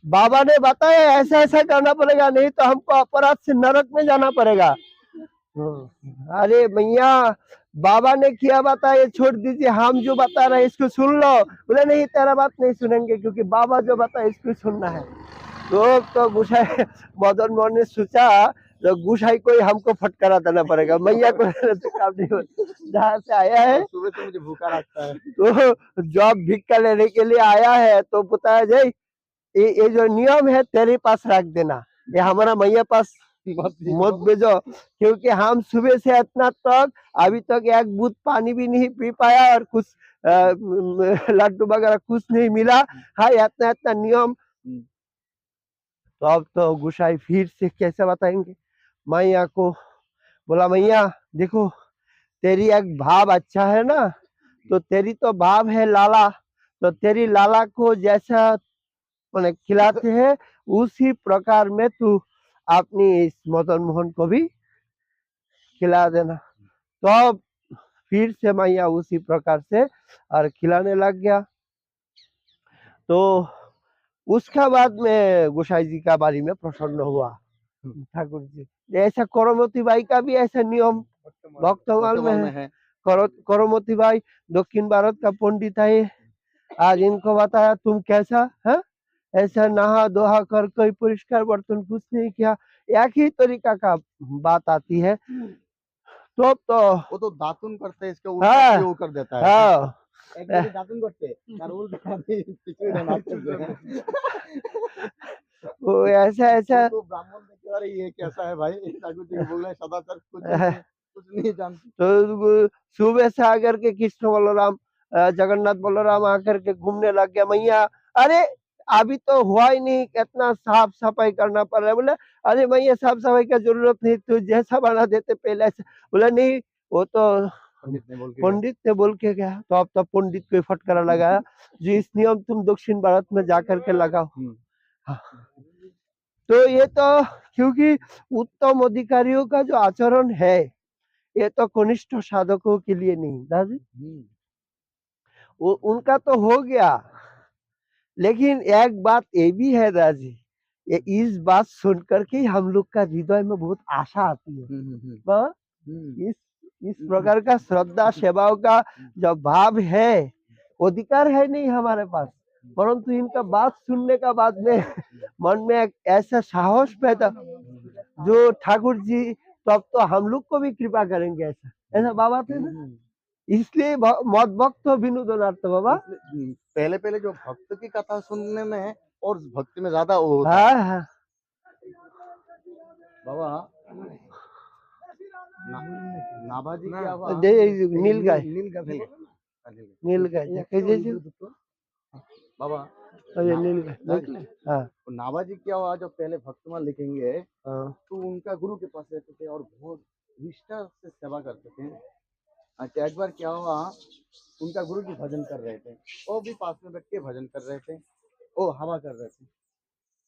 बाबा ने बताया ऐसा ऐसा करना पड़ेगा, नहीं तो हमको अपराध से नरक में जाना पड़ेगा। अरे मैया, बाबा ने किया बताया, ये छोड़ दीजिए, हम जो बता रहे हैं इसको सुन लो। बोले नहीं, तेरा बात नहीं सुनेंगे, क्योंकि बाबा जो बताया इसको सुनना है। तो गुसाई मदन मोहन ने सोचा तो गुसाई को ही हमको फटकारा देना पड़ेगा, मैया को तो काम नहीं होता। जहाँ से आया है, सुबह तो मुझे भूखा लगता है। तो जॉब भिक्षा लेने के लिए आया है, तो बताया जाए ये जो नियम है तेरे पास रख देना, ये हमारा मैया पास मत भेजो, क्योंकि हम सुबह से इतना तक अभी तक एक बूंद पानी भी नहीं पी पाया और कुछ लड्डू वगैरह कुछ नहीं मिला। हाँ, इतना इतना नियम। तो अब तो गुसाई फिर से कैसे बताएंगे मैया को। बोला मैया देखो, तेरी एक भाव अच्छा है ना, तो तेरी तो भाव है लाला, तो तेरी लाला को जैसा मैंने खिलाते हैं उसी प्रकार में तू अपनी इस मदन मोहन को भी खिला देना। तो अब फिर से मैया उसी प्रकार से और खिलाने लग गया। तो उसका बाद में गोसाई जी का बारी में प्रसन्न हुआ ठाकुर जी। ऐसा करमती बाई का भी ऐसा नियम भक्तमाल में है। करमती बाई दक्षिण भारत का पंडित है। आज इनको बताया तुम कैसा है, ऐसा नहा दोहा कर कोई परिष्कार बर्तन कुछ नहीं किया, एक ही तरीका का बात आती है। तो वो तो दातुन करते इसके उल्टा हाँ, वो कर देता है। हाँ, एक बारी दातुन करते तार उल्टा पिछड़ी डाल करते। वो ऐसा ऐसा तो ब्राह्मण ने कह रही है कैसा है भाई, ठाकुर जी बोल रहे सदाचार कुछ नहीं जानते। तो सुबह से आकर के कृष्ण बलराम जगन्नाथ बलराम आकर के घूमने लग गया। मैया अरे अभी तो हुआ ही नहीं, कितना साफ सफाई करना पड़ रहा है। बोले अरे मैया साफ सफाई का जरूरत नहीं, तू जैसा बना देते पहले से। बोला नहीं, वो तो पंडित ने बोल के गया। तो अब तो पंडित को फटकारा लगाया, जो इस नियम तुम दक्षिण भारत में जाकर के लगाओ। हाँ। तो ये तो क्योंकि उत्तम अधिकारियों का जो आचरण है, ये तो कनिष्ठ साधकों के लिए नहीं दादी, वो उनका तो हो गया। लेकिन एक बात ये भी है दादी, ये इस बात सुनकर के हम लोग का हृदय में बहुत आशा आती है। इस प्रकार का श्रद्धा सेवाओं का जो भाव है, अधिकार है नहीं हमारे पास, परंतु इनका बात सुनने का बाद में मन में एक ऐसा साहस पैदा, जो ठाकुर जी तब तो हम लोग को भी कृपा करेंगे, ऐसा ऐसा बाबा थे ना। इसलिए मत भक्त विनोदनार्थ बाबा। पहले पहले जो भक्त की कथा सुनने में और भक्ति में ज्यादा वो होता हाँ है। हाँ बाबा नाभाजी क्या हुआ? नीलगाय नीलगाय बाबा अरे नीलगाय। हाँ नाभाजी क्या हुआ, जो पहले भक्तमाल लिखेंगे हाँ तो उनका गुरु के पास रहते थे और बहुत निष्ठा से सेवा करते थे। अच्छा एक बार क्या हुआ, उनका गुरु जी भजन कर रहे थे, वो भी पास में बैठ के भजन कर रहे थे, वो हवा कर रहे थे।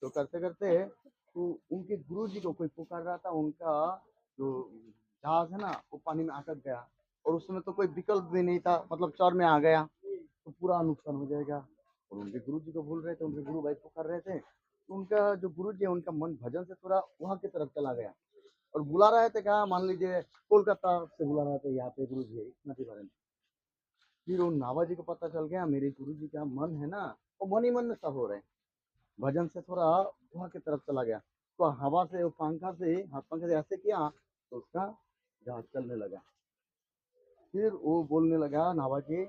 तो करते करते तो उनके गुरु जी को कोई पुकार रहा था, उनका जो जहाज है ना वो पानी में अटक गया, और उस समय तो कोई विकल्प भी नहीं था, मतलब चौर में आ गया तो पूरा नुकसान हो जाएगा। और उनके गुरु जी को भूल रहे थे, उनके गुरु भाई पुकार रहे थे, तो उनका जो गुरु जी है उनका मन भजन से थोड़ा वहां की तरफ चला गया, और बुला रहे थे क्या, मान लीजिए कोलकाता से बुला रहे थे यहाँ पे गुरु जी नदी भरे में। फिर उन नावा जी को पता चल गया मेरे गुरु जी का मन है ना वो मन ही मन में सब हो रहे हैं, भजन से थोड़ा वहां की तरफ चला गया, तो हवा से वो पंखा से हाथ पंखे से ऐसे किया तो उसका जहाज चलने लगा। फिर वो बोलने लगा नावा जी,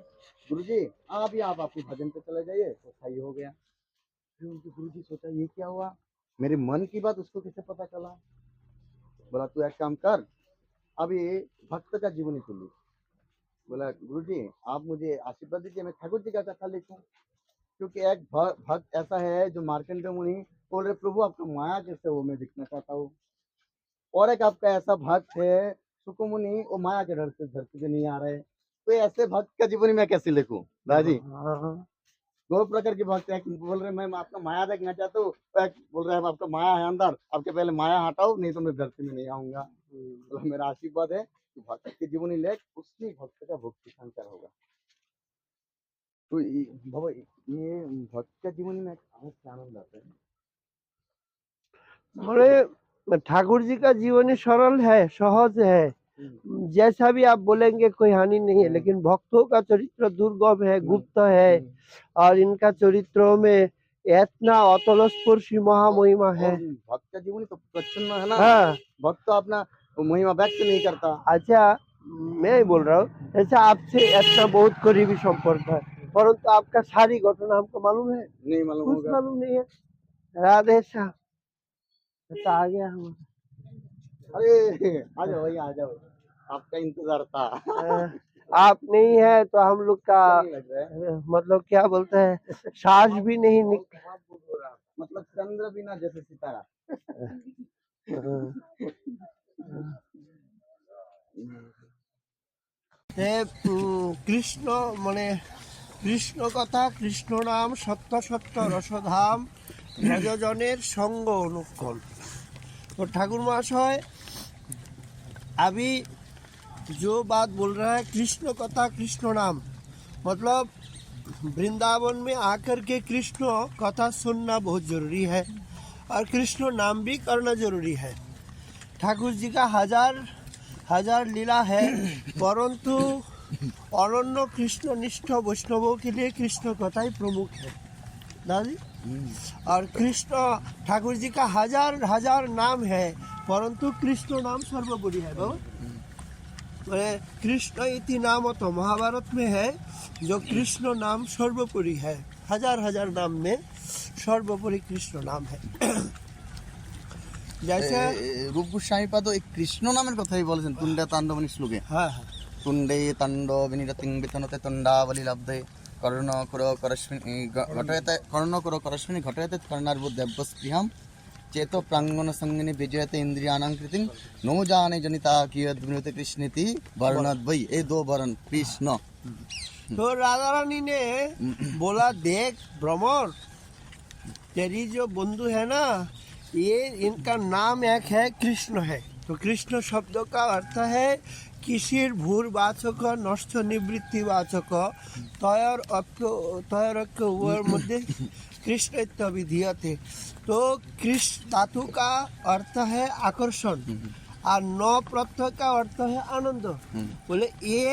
गुरु जी अभी आप आपके भजन पे चले जाइए, तो सही हो गया। फिर उनके गुरु जी सोचा ये क्या हुआ, मेरे मन की बात उसको कैसे पता चला। बोला तू एक काम कर, अभी भक्त का जीवनी तुली। बोला गुरुजी आप मुझे आशीर्वाद दीजिए, मैं ठाकुर जी का कथा लिखूं। क्योंकि एक भक्त ऐसा है जो मार्कंडेय मुनि बोल रहे प्रभु आपका माया कैसे वो मैं दिखना चाहता हूँ। और एक आपका ऐसा भक्त है सुको मुनि, वो माया के डर से धरती पे नहीं आ रहे। तो ऐसे भक्त का जीवनी मैं कैसे लिखूं दादी? दो प्रकार के भक्त, एक बोल रहे मैं आपका माया देखना चाहता हूँ, एक बोल रहे हैं आपका माया है अंदर, आपके पहले माया हटाओ नहीं तो मैं धरती में नहीं आऊंगा। तो मेरा आशीर्वाद है कि भक्त की जीवनी लेख उसी भक्त का भक्ति संचार होगा। तो बाबा ये भक्त का जीवनी में अलग से आनंद आता है। बोले ठाकुर जी का जीवनी सरल है, सहज है, जैसा भी आप बोलेंगे कोई हानि नहीं है। लेकिन भक्तों का चरित्र दुर्गम है, गुप्त है, और इनका चरित्रों में इतना अतलस्पर्शी महामहिमा है। और भक्त का जीवनी तो प्रच्छन्न है ना। हाँ, भक्त तो अपना महिमा व्यक्त नहीं करता। अच्छा मैं बोल रहा हूँ ऐसा आपसे इतना बहुत करीबी संपर्क है, परंतु आपका सारी घटना हमको मालूम है? नहीं मालूम कुछ होगा। मालूम नहीं है। राधे श्याम। तो आ गया हम। अरे आ जाओ भैया आ जाओ, आपका इंतजार था। आप नहीं है तो हम लोग का नहीं लग रहा है। मतलब क्या बोलते हैं, सांस भी नहीं मतलब चंद्र बिना जैसे सितारा। কৃষ্ণ মানে কৃষ্ণ কথা, কৃষ্ণ নাম, সত্য সত্য রসধাম, ভজজনের সঙ্গ অনুকূল। तो ठाकुर महाशय अभी जो बात बोल रहा है कृष्ण कथा कृष्ण नाम, मतलब वृंदावन में आकर के कृष्ण कथा सुनना बहुत ज़रूरी है और कृष्ण नाम भी करना ज़रूरी है। ठाकुर जी का हजार हजार लीला है, परंतु अनन्य कृष्ण निष्ठ वैष्णवों के लिए कृष्ण कथा ही प्रमुख है दादी। और कृष्ण ठाकुर जी का हजार हजार नाम है, परंतु कृष्ण नाम सर्वोपरि है बाबा। कृष्ण इति नाम तो महाभारत में है, जो कृष्ण नाम सर्वोपरि है। हजार हजार नाम में सर्वोपरि कृष्ण नाम है। जैसे रूप गोस्वामी पाद एक कृष्ण नामेर कथाई बोलेছেন तुंडे तांडवनी श्लोके। हाँ हाँ तुंडे तांडव विनिरतिं वितनते तुंडावली लब्धे कर्ण करो करस्मिन् घटयते कर्ण करो करस्मिन् घटयते कर्णार्बुद देवस्पृहं चेतो प्रांगण संगिनी विजयते इंद्रियाणां कृतिं नो जाने जनिता कियद् विनुते कृष्णेति वर्णद वै। ये दो वर्ण कृष्ण। तो राधा रानी ने बोला देख भ्रमर, तेरी जो बंधु है ना, ये इनका नाम एक है कृष्ण है। तो कृष्ण शब्द का अर्थ है किसिर भूर्वाचक नष्ट निवृत्तिवाचक तयर अक्ष उभर मध्य कृष्ण इत्यादि। तो कृष्ण धातु का अर्थ है आकर्षण और न प्रत्यय का अर्थ है आनंद। बोले ये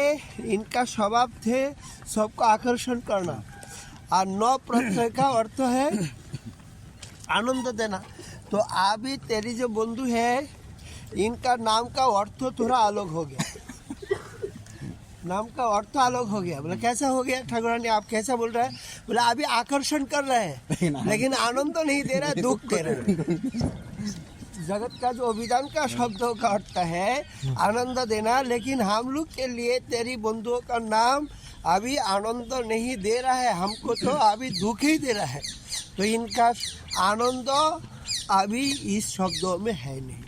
इनका स्वभाव थे सबको आकर्षण करना, और न प्रत्यय का अर्थ है आनंद देना। तो अभी तेरी जो बंधु है इनका नाम का अर्थ थोड़ा अलग हो गया। नाम का अर्थ अलग हो गया। बोले कैसा हो गया ठाकुर रानी, आप कैसा बोल रहे हैं? बोले अभी आकर्षण कर रहे हैं लेकिन आनंद नहीं दे रहा है, दुख दे रहे हैं। जगत का जो अभिधान का शब्दों का अर्थ है आनंद देना, लेकिन हम लोग के लिए तेरी बंधुओं का नाम अभी आनंद नहीं दे रहा है, हमको तो अभी दुख ही दे रहा है। तो इनका आनंद अभी इस शब्दों में है नहीं।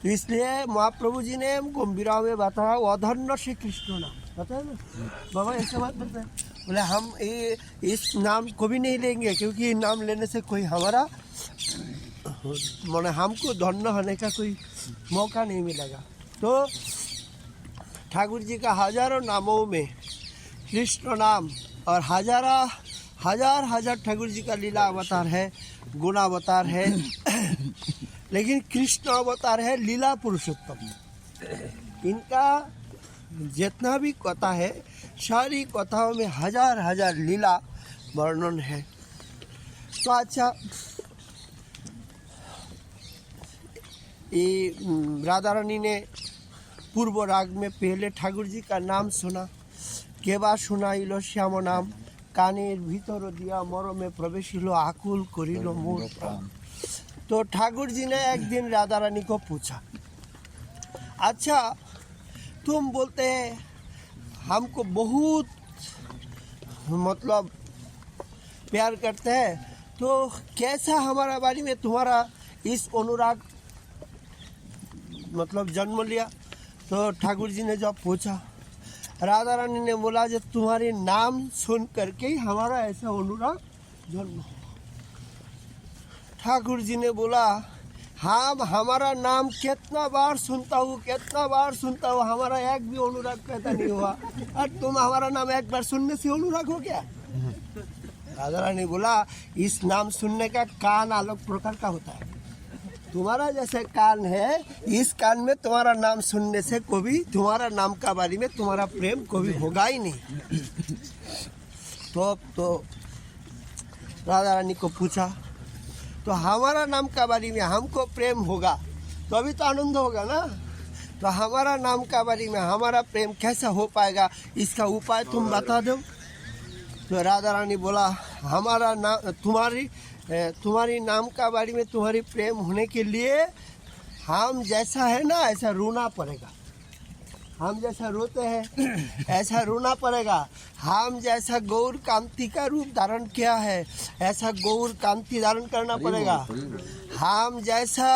तो इसलिए महाप्रभु जी ने हमको विराह में बताया अधर्म श्री कृष्ण नाम, पता है ना बाबा, ऐसा बात करते हैं। बोले हम इस नाम को भी नहीं लेंगे, क्योंकि नाम लेने से कोई हमारा माने हमको धन्य होने का कोई मौका नहीं मिलेगा। तो ठाकुर जी का हजारों नामों में कृष्ण नाम और हजार हजार ठाकुर जी का लीला अवतार है, गुण अवतार है, लेकिन कृष्ण अवतार है लीला पुरुषोत्तम। इनका जितना भी कथा है सारी कथाओं में हजार हजार लीला वर्णन है। तो अच्छा, ये राधा रानी ने पूर्व राग में पहले ठाकुर जी का नाम सुना, केबा सुनाइल श्याम नाम, कानेर भीतर दिया मरमे प्रवेशिल आकुल करिल मोर प्राण। तो ठाकुर जी ने एक दिन राधा रानी को पूछा, अच्छा तुम बोलते हैं हमको बहुत मतलब प्यार करते हैं, तो कैसा हमारा बारे में तुम्हारा इस अनुराग मतलब जन्म लिया? तो ठाकुर जी ने जब पूछा, राधा रानी ने बोला जब तुम्हारे नाम सुन करके ही हमारा ऐसा अनुराग जन्म हुआ। ठाकुर जी ने बोला हाँ हमारा नाम कितना बार सुनता हूँ हमारा एक भी अनुराग पैदा नहीं हुआ, और तुम हमारा नाम एक बार सुनने से अनुराग हो गया? राधा रानी बोला इस नाम सुनने का कान अलग प्रकार का होता है, तुम्हारा जैसे कान है, इस कान में तुम्हारा नाम सुनने से कभी तुम्हारा नाम का बारे में तुम्हारा प्रेम कभी होगा ही नहीं। तो राधा रानी को पूछा तो हमारा नाम का बारे में हमको प्रेम होगा तो अभी तो आनंद होगा ना, तो हमारा नाम का बारे में हमारा प्रेम कैसा हो पाएगा, इसका उपाय तुम बता दो। तो राधा रानी बोला हमारा नाम तुम्हारी नाम का बारे में तुम्हारी प्रेम होने के लिए हम जैसा है ना ऐसा रोना पड़ेगा, हम जैसा रोते हैं ऐसा रोना पड़ेगा, हम जैसा गौर कांति का रूप धारण किया है ऐसा गौर कांति धारण करना पड़ेगा, हम जैसा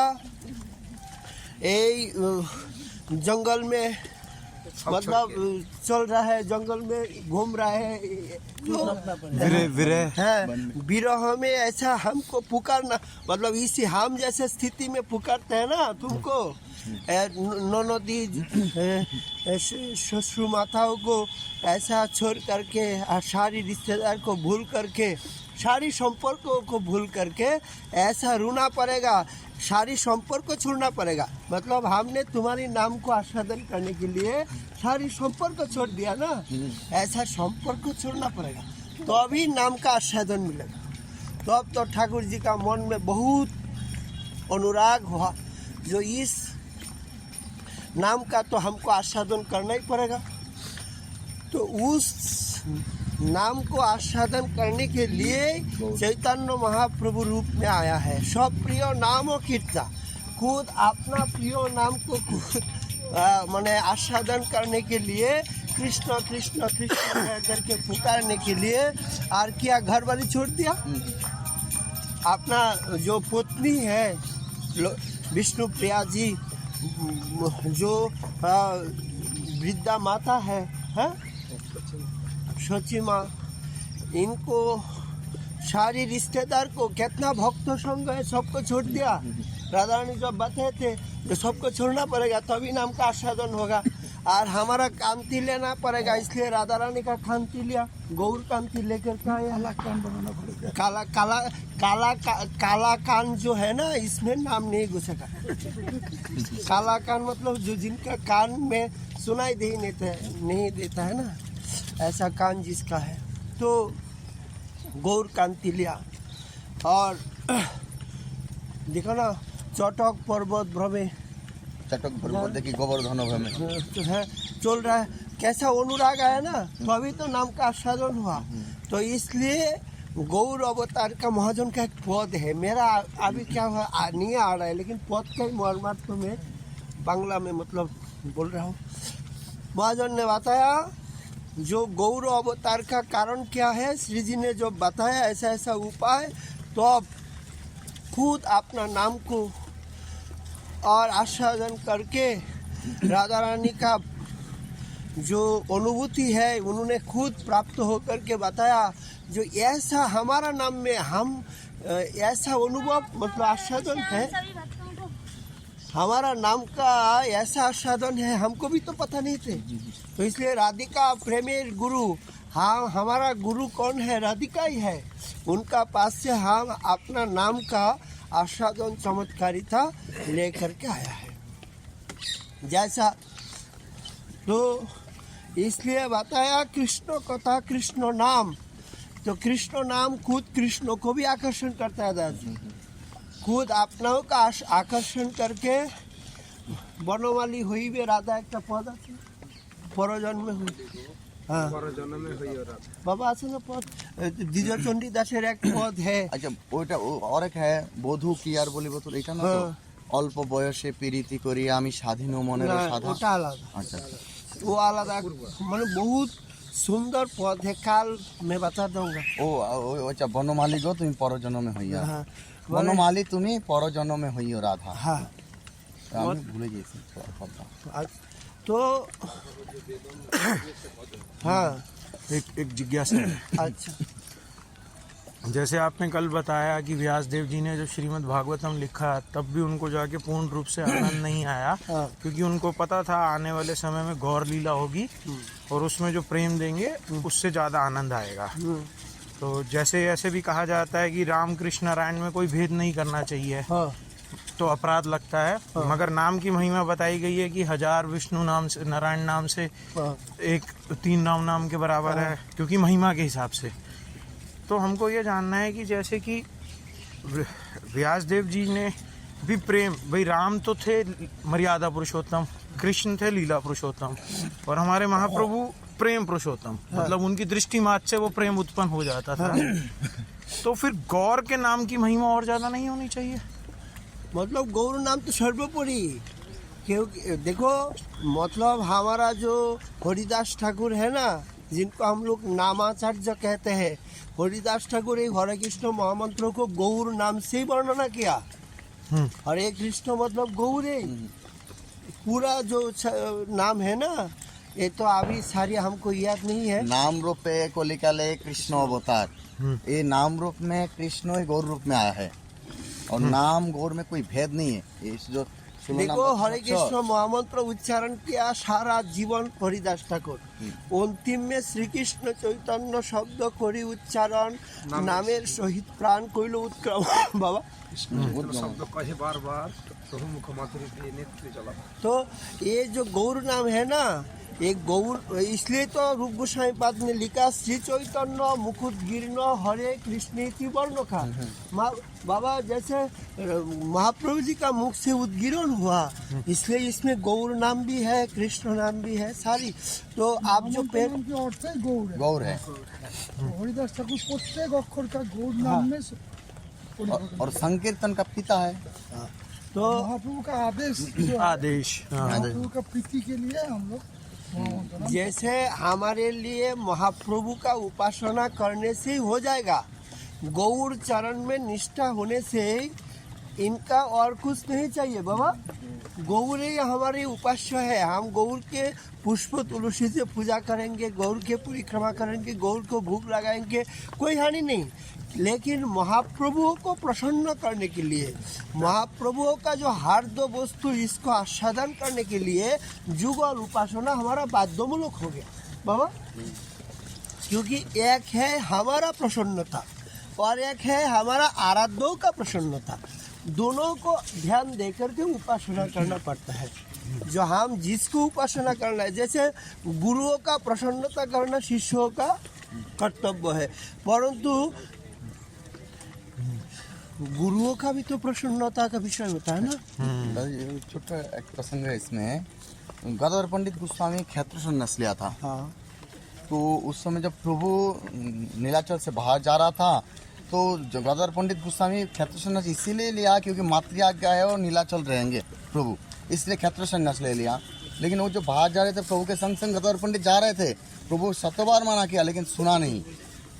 जंगल में मतलब चल रहा है, जंगल में घूम रहा है, विरह में ऐसा हमको पुकारना, मतलब इसी हम जैसे स्थिति में पुकारते हैं ना तुमको, ननदी ससुर माताओं को ऐसा छोड़ करके और सारी रिश्तेदार को भूल करके, सारी संपर्कों को भूल करके ऐसा रोना पड़ेगा, सारी संपर्क को छोड़ना पड़ेगा। मतलब हमने तुम्हारे नाम को आस्वादन करने के लिए सारी संपर्क को छोड़ दिया ना, ऐसा संपर्क को छोड़ना पड़ेगा तो अभी नाम का आस्वादन मिलेगा। तो अब तो ठाकुर जी का मन में बहुत अनुराग हुआ, जो इस नाम का तो हमको आस्वादन करना ही पड़ेगा। तो उस नाम को आस्वादन करने के लिए चैतन्य महाप्रभु रूप में आया है। सब प्रिय नाम कीर्ता, खुद अपना प्रिय नाम को खुद माने आस्वादन करने के लिए कृष्ण कृष्ण कृष्ण करके पुकारने के लिए, और क्या घर वाली छोड़ दिया, अपना जो पत्नी है विष्णु प्रिया जी, जो वृद्धा माता है सची माँ, इनको सारी रिश्तेदार को कितना भक्त संग है सबको छोड़ दिया। राधा रानी जब बताए थे तो सबको छोड़ना पड़ेगा तभी नाम का आस्वादन होगा, और हमारा कांति लेना पड़ेगा, इसलिए राधा रानी का कांति लिया, गौर कांति लेकर के आया। काला कान जो है ना इसमें नाम नहीं घुसेगा। काला कान मतलब जो जिनका कान में सुनाई नहीं देता है ना, ऐसा कान जिसका है। तो गौर कांति लिया और देखो ना चटक पर्वत भ्रमे, चटक पर्वत देखिए गोवर्धन भ्रमे है चल रहा है, कैसा अनुराग आया ना, तो अभी तो नाम का आस्वादन हुआ। तो इसलिए गौर अवतार का महाजन का एक पद है, मेरा अभी क्या हुआ नहीं आ रहा है, लेकिन पद का ही मर्मार्थ में बांग्ला में मतलब बोल रहा हूँ। महाजन ने बताया जो गौर अवतार का कारण क्या है, श्री जी ने जो बताया ऐसा ऐसा उपाय, तो अब खुद अपना नाम को और आस्वादन करके राधा रानी का जो अनुभूति है उन्होंने खुद प्राप्त होकर के बताया, जो ऐसा हमारा नाम में हम ऐसा अनुभव मतलब आस्वादन है, हमारा नाम का ऐसा आस्वादन है, हमको भी तो पता नहीं थे। तो इसलिए राधिका प्रेमेर गुरु, हाँ हमारा गुरु कौन है, राधिका ही है, उनका पास से हम अपना नाम का आस्वादन चमत्कारिता लेकर के आया है जैसा। तो इसलिए बताया कृष्ण कथा कृष्ण नाम, तो कृष्ण नाम खुद कृष्ण को भी आकर्षण करता है दादा, खुद अपनाओं का आकर्षण करके बनवाली हुई भी राधा एक पद আছে পরজন্মে हुई, हाँ পরজন্মে हुई बाबा আছে ना पद, দ্বিজয় চণ্ডী দাসের এক পদ है। अच्छा ওইটা और एक है बोधू की यार बोली बोतल এটা না, तो অল্প বয়সে প্রীতি করিয়া আমি স্বাধীন মনের না, সাধা ওটা আলাদা, আচ্ছা वो आलादा মানে বহুত সুন্দর পদ है काल मैं बता दूंगा। আচ্ছা বনমালী গো তুমি পরজন্মে হইয়া हाँ বনমালী তুমি পরজন্মে হইও রাধা हाँ আমি ভুলে গেছি কথা। तो हाँ एक जिज्ञासा है। अच्छा जैसे आपने कल बताया कि व्यास देव जी ने जो श्रीमद् भागवतम लिखा तब भी उनको जाके पूर्ण रूप से आनंद नहीं आया, हाँ। क्योंकि उनको पता था आने वाले समय में गौर लीला होगी और उसमें जो प्रेम देंगे उससे ज्यादा आनंद आएगा। तो जैसे ऐसे भी कहा जाता है कि राम कृष्ण नारायण में कोई भेद नहीं करना चाहिए, हाँ तो अपराध लगता है, मगर नाम की महिमा बताई गई है कि 1000 विष्णु नाम से नारायण नाम से हाँ एक 3 नाम के बराबर है, क्योंकि महिमा के हिसाब से। तो हमको ये जानना है कि जैसे कि व्यास देव जी ने भी प्रेम, भाई राम तो थे मर्यादा पुरुषोत्तम, कृष्ण थे लीला पुरुषोत्तम, और हमारे महाप्रभु प्रेम पुरुषोत्तम, मतलब उनकी दृष्टि मात्र से वो प्रेम उत्पन्न हो जाता था। तो फिर गौर के नाम की महिमा और ज्यादा नहीं होनी चाहिए? मतलब गौर नाम तो सर्वोपरि, क्योंकि देखो मतलब हमारा जो हरिदास ठाकुर है ना, जिनको हम लोग नामाचार्य कहते हैं, हरिदास ठाकुर एक हरे कृष्ण महामंत्र को गौर नाम से ही वर्णना किया। हरे कृष्ण मतलब गौर है, पूरा जो नाम है ना, ये तो अभी सारी हमको याद नहीं है। नाम रूपे कलिकाले कृष्ण अवतार, ये नाम रूप में कृष्ण ही गौर रूप में आया है और नाम गौर में कोई भेद नहीं है। इस जो देखो हरे कृष्ण महामंत्र उच्चारण किया सारा जीवन हरिदास ठाकुर, अंतिम में श्री कृष्ण चैतन्य शब्द करी उच्चारण, नामेर सहित प्राण कइल उत्क्रम बाबा। तो ये जो गौर नाम है ना, एक गौर, इसलिए तो रूप गोस्वामी पाद ने लिखा श्री चैतन्य मुकुट गिरन हरे कृष्ण की वर्ण का। बाबा जैसे महाप्रभु जी का मुख से उद्गिरण हुआ, इसलिए इसमें गौर नाम भी है, कृष्ण नाम भी है सारी। तो आप जो पेड़ के अर्थ है गौर है। गौर है तो हरिदास ठाकुर प्रत्येक अक्षर का गौर नाम में और संकीर्तन का पिता है। तो महाप्रभु का आदेश जो है, आदेश। महाप्रभु का प्रीति के लिए हम लोग महामंत्र जैसे हमारे लिए महाप्रभु का उपासना करने से ही हो जाएगा, गौर चरण में निष्ठा होने से इनका और कुछ नहीं चाहिए बाबा। गौर ही हमारे उपास्य है, हम गौर के पुष्प तुलसी से पूजा करेंगे, गौर के परिक्रमा करेंगे, गौर को भूख लगाएंगे, कोई हानि नहीं। लेकिन महाप्रभुओं को प्रसन्न करने के लिए, महाप्रभुओं का जो हार्द वस्तु इसको आस्वादन करने के लिए जुगल उपासना हमारा बाध्यमूलक हो गया बाबा। क्योंकि एक है हमारा प्रसन्नता और एक है हमारा आराध्यों का प्रसन्नता, दोनों को ध्यान देकर के उपासना करना पड़ता है। जो हम जिसको उपासना करना है, जैसे गुरुओं का प्रसन्नता करना शिष्यों का कर्तव्य है, परंतु गुरुओं का भी तो प्रसन्नता का विषय होता है ना। छोटा एक प्रसंग है इसमें, गदाधर पंडित गोस्वामी क्षेत्र संन्यास लिया था। हाँ तो उस समय जब प्रभु नीलाचल से बाहर जा रहा था, तो गदाधर पंडित गोस्वामी क्षेत्र संन्यास इसीलिए लिया क्योंकि मातृ आज्ञा है और नीलाचल रहेंगे प्रभु, इसलिए क्षेत्र संन्यास ले लिया। लेकिन वो जो बाहर जा रहे थे प्रभु के संग संग गदाधर पंडित जा रहे थे, प्रभु 7 बार मना किया लेकिन सुना नहीं।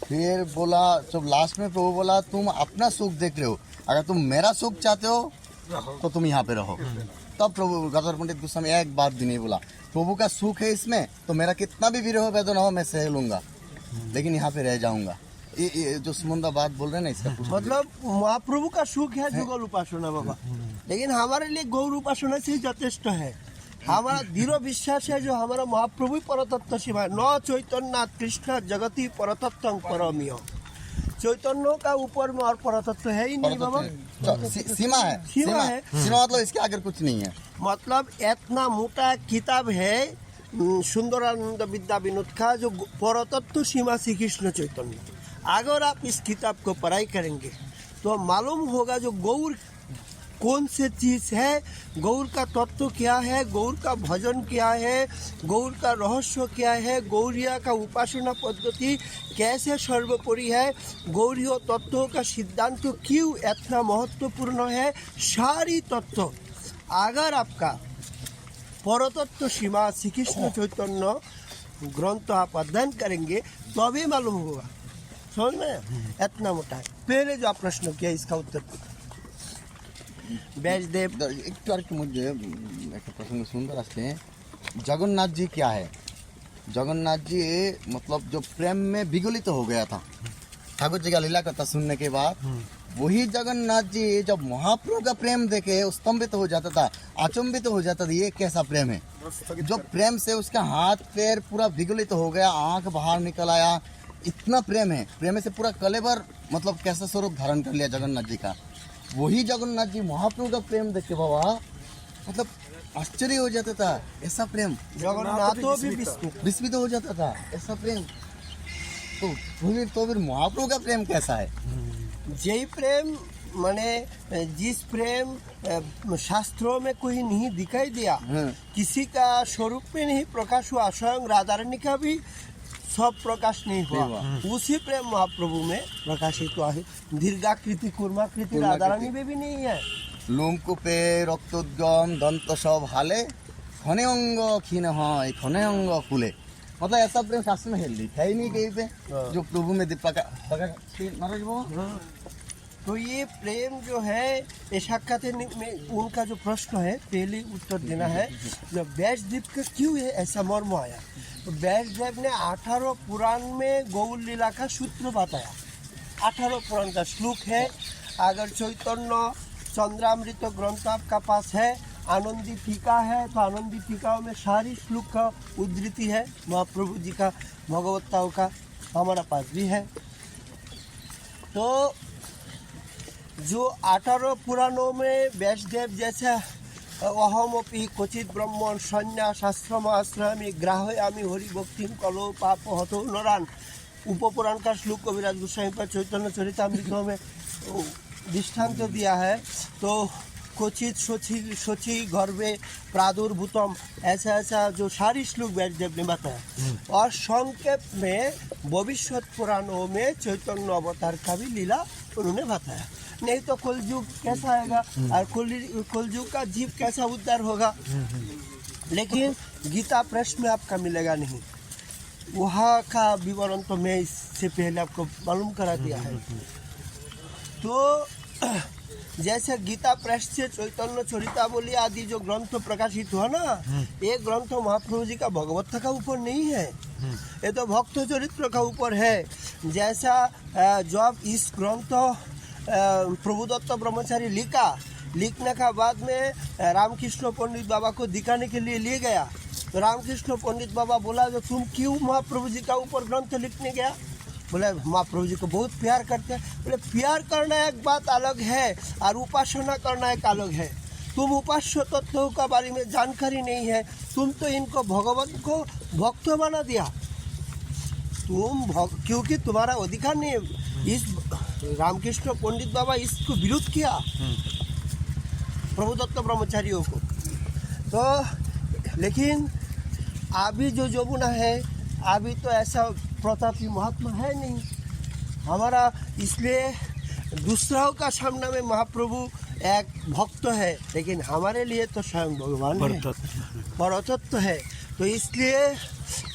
फिर बोला, जब लास्ट में प्रभु बोला तुम अपना सुख देख रहे हो, अगर तुम मेरा सुख चाहते हो तो तुम यहाँ पे रहो। तब प्रभु गदाधर पंडित गोस्वामी एक बात भी नहीं बोला, प्रभु का सुख है इसमें तो मेरा कितना भी विरह वेदना हो मैं सह लूंगा, लेकिन यहाँ पे रह जाऊंगा। ये जो सुमंदा बात बोल रहे हैं ना, इसका मतलब महाप्रभु का सुख है जुगल उपासना बाबा, लेकिन हमारे लिए गौर उपासना से ही यथेष्ट है। हमारा दृढ़ विश्वास है जो हमारा महाप्रभु परतत्व शिवा न चैतन्य कृष्ण जगती परतत्व परमीय, चैतन्य का ऊपर में और परतत्व है ही नहीं बाबा। सीमा है, सीमा है, सीमा मतलब इसके आगे कुछ नहीं है। मतलब इतना मोटा किताब है सुंदरानंद विद्या विनोद का, जो परतत्व सीमा श्री कृष्ण चैतन्य। अगर आप इस किताब को पढ़ाई करेंगे तो मालूम होगा जो गौर कौन से चीज़ है, गौर का तत्व क्या है, गौर का भजन क्या है, गौर का रहस्य क्या है, गौरिया का उपासना पद्धति कैसे सर्वोपरि है, गौरीय तत्वों का सिद्धांत क्यों इतना महत्वपूर्ण है, सारी तत्व अगर आपका परतत्व सीमा श्री कृष्ण चैतन्य ग्रंथ आप अध्ययन करेंगे तभी मालूम होगा। समझ में, इतना मोटा है। पहले जो आप प्रश्न किया इसका उत्तर ব্যাসদেব একটু আর কি মধ্যে একটা প্রসঙ্গ সুন্দর আসছে जगन्नाथ जी क्या है। जगन्नाथ जी मतलब जो प्रेम में विगलित हो गया था ठाकुर जी का लीला कथा सुनने के बाद, वही जगन्नाथ जी जब महाप्रभु का प्रेम देखे स्तंभित हो जाता था, अचंभित हो जाता था, ये कैसा प्रेम है। जो प्रेम से उसका हाथ पैर पूरा विगलित हो गया, आंख बाहर निकल आया, इतना प्रेम है। प्रेम से पूरा कलेवर मतलब कैसा स्वरूप धारण कर लिया जगन्नाथ जी का। वही जगन्नाथ जी महाप्रभु का प्रेम देखे बाबा मतलब आश्चर्य हो जाता था, ऐसा प्रेम। जगन्नाथों भी विस्मित हो जाता था, ऐसा प्रेम। तो फिर महाप्रभु का प्रेम कैसा है। जय प्रेम माने जिस प्रेम शास्त्रों में कोई नहीं दिखाई दिया, किसी का स्वरूप में नहीं प्रकाश हुआ, स्वयं राधा रानी का भी सब प्रकाश नहीं हुआ, उसी प्रेम महाप्रभु में प्रकाशित हुआ है। दीर्घाकृति कूर्माकृति राधा रानी में भी नहीं है। लोमकूपे रक्तोद्गम दंत सब हाले खने अंग क्षीण है खने अंग फूले। मतलब ऐसा प्रेम शास्त्र में लिखा ही नहीं कहीं पे जो प्रभु में महाराज बाबा। तो ये प्रेम जो है ये साक्षात में उनका जो प्रश्न है पहले उत्तर देना है। जो व्यासदेव का क्यों है ऐसा मर्म आया, तो व्यासदेव ने 18 पुराण में गौर लीला का सूत्र बताया। 18 पुराण का श्लोक है। अगर चैतन्य चंद्रामृत ग्रंथ आपका पास है, आनंदी टीका है, तो आनंदी टीकाओं में सारी श्लोक का उद्धृति है महाप्रभु जी का भगवत्ताओं का, हमारा पास भी है। तो जो 18 पुराणों में व्यासदेव जैसा अहमपि क्वचित ब्रह्मण संन्यास आश्रम आश्रमी ग्राहयामी हरि भक्ति कलो पाप हतो नरान उपपुराण का श्लोक कविराज गोस्वामी पर चैतन्य चरितामृत में दृष्टांत दिया है। तो क्वचित सोची गर्भे प्रादुर्भूतम ऐसा ऐसा जो सारी श्लोक व्यासदेव ने बताया। और संक्षेप में भविष्य पुराणों में चैतन्य अवतार का भी लीला उन्होंने बताया। नहीं तो कलयुग कैसा आएगा और कलयुग का जीव कैसा उद्धार होगा। लेकिन गीता प्रेस में आपका मिलेगा नहीं, वहाँ का विवरण तो मैं इससे पहले आपको मालूम करा दिया है। तो जैसे गीता प्रेस से चैतन्य चरितावली आदि जो ग्रंथ प्रकाशित हुआ ना, ये ग्रंथ महाप्रभु जी का भगवत्ता का ऊपर नहीं है, ये तो भक्त चरित्र का ऊपर है। जैसा जब इस ग्रंथ प्रभुदत्त ब्रह्मचारी लिखने का बाद में रामकृष्ण पंडित बाबा को दिखाने के लिए ले गया, तो रामकृष्ण पंडित बाबा बोला जो तुम क्यों महाप्रभु जी का ऊपर ग्रंथ लिखने गया। बोले महाप्रभु जी को बहुत प्यार करते हैं। बोले प्यार करना एक बात अलग है और उपासना करना एक अलग है। तुम उपास्य तत्वों का बारे में जानकारी नहीं है, तुम तो इनको भगवान को भक्त बना दिया। क्योंकि तुम्हारा अधिकार नहीं है। इस रामकृष्ण पंडित बाबा इसको विरोध किया प्रभुदत्त ब्रह्मचारियों को। तो लेकिन अभी जो यमुना है, अभी तो ऐसा प्रतापी महात्मा है नहीं हमारा, इसलिए दूसरों का सामने में महाप्रभु एक भक्त है, लेकिन हमारे लिए तो स्वयं भगवान है, परतत्व है। तो इसलिए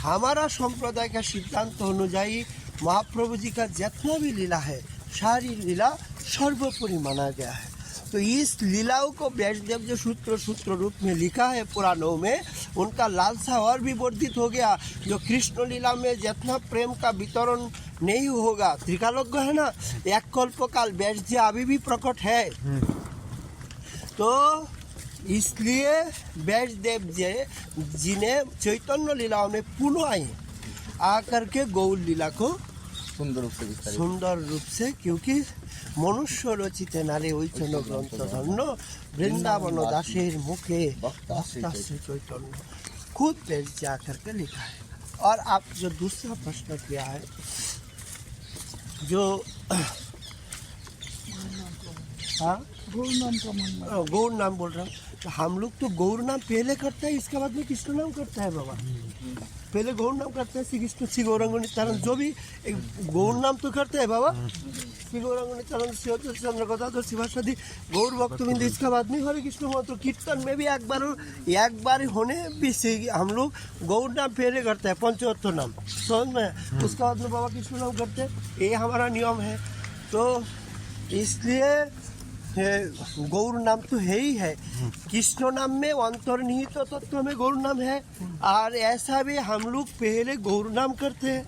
हमारा संप्रदाय का सिद्धांत अनुଯାयी महाप्रभु जी का जितना भी लीला है सारी लीला सर्वोपरि माना गया है। तो इस लीलाओं को व्यासदेव जो सूत्र रूप में लिखा है पुराणों में, उनका लालसा और भी वर्धित हो गया। जो कृष्ण लीला में जितना प्रेम का वितरण नहीं होगा, त्रिकालोक्य है ना, एक कल्पकाल व्यास जी अभी भी प्रकट है। तो इसलिए व्यासदेव जी ने चैतन्य लीलाओं में पुनः आए आकर के गौर लीला को सुंदर रूप से, क्योंकि मनुष्य रचित नारे वैचन ग्रंथ धन्य वृंदावन दासेर मुखे श्री चैतन्य, खुद व्यास जी आकर के लिखा है। और आप जो दूसरा प्रश्न किया है, जो हाँ गौर नाम का महिमा। गौर नाम बोल रहा हूँ। तो हम लोग तो गौर नाम पहले करते हैं, इसके बाद में कृष्ण नाम करता है बाबा। पहले गौर नाम करते हैं, श्री कृष्ण श्री गौरांग नित्यानंद, जो भी एक गौर नाम तो करते हैं बाबा। श्री गौरांग नित्यानंद श्री अद्वैत चंद्र गदाधर शिवासादि गौर भक्तबिंद, इसके बाद में हरे कृष्ण मंत्र कीर्तन में भी एक बार होने भी से हम लोग गौर नाम पहले करते हैं, पंचोत्तर नाम समझ में, उसके बाद में बाबा कृष्ण नाम करते हैं। ये हमारा नियम है। तो इसलिए गौर नाम तो है ही है। कृष्ण नाम में अंतर्निहित तत्व में गौर नाम है। और ऐसा भी हम लोग पहले गौर नाम करते हैं।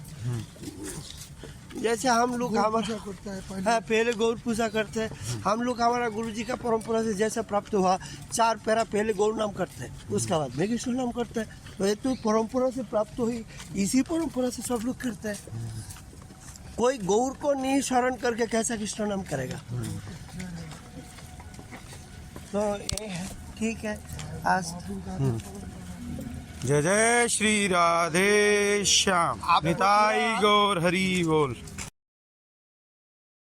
जैसे हम लोग हमारा करता है पहले। हाँ, पहले गौर पूजा करते हैं हम लोग। हमारा गुरु जी का परंपरा से जैसा प्राप्त हुआ, 4 पैरा पहले गौर नाम करते हैं, उसके बाद में कृष्ण नाम करते हैं। तो ये तो परंपरा से प्राप्त हुई, इसी परंपरा से सब लोग करते हैं। कोई गौर को नहीं शरण करके कैसा कृष्ण नाम करेगा। तो ये है, ठीक है। आज जय जय श्री राधे श्याम, निताई गौर हरि बोल।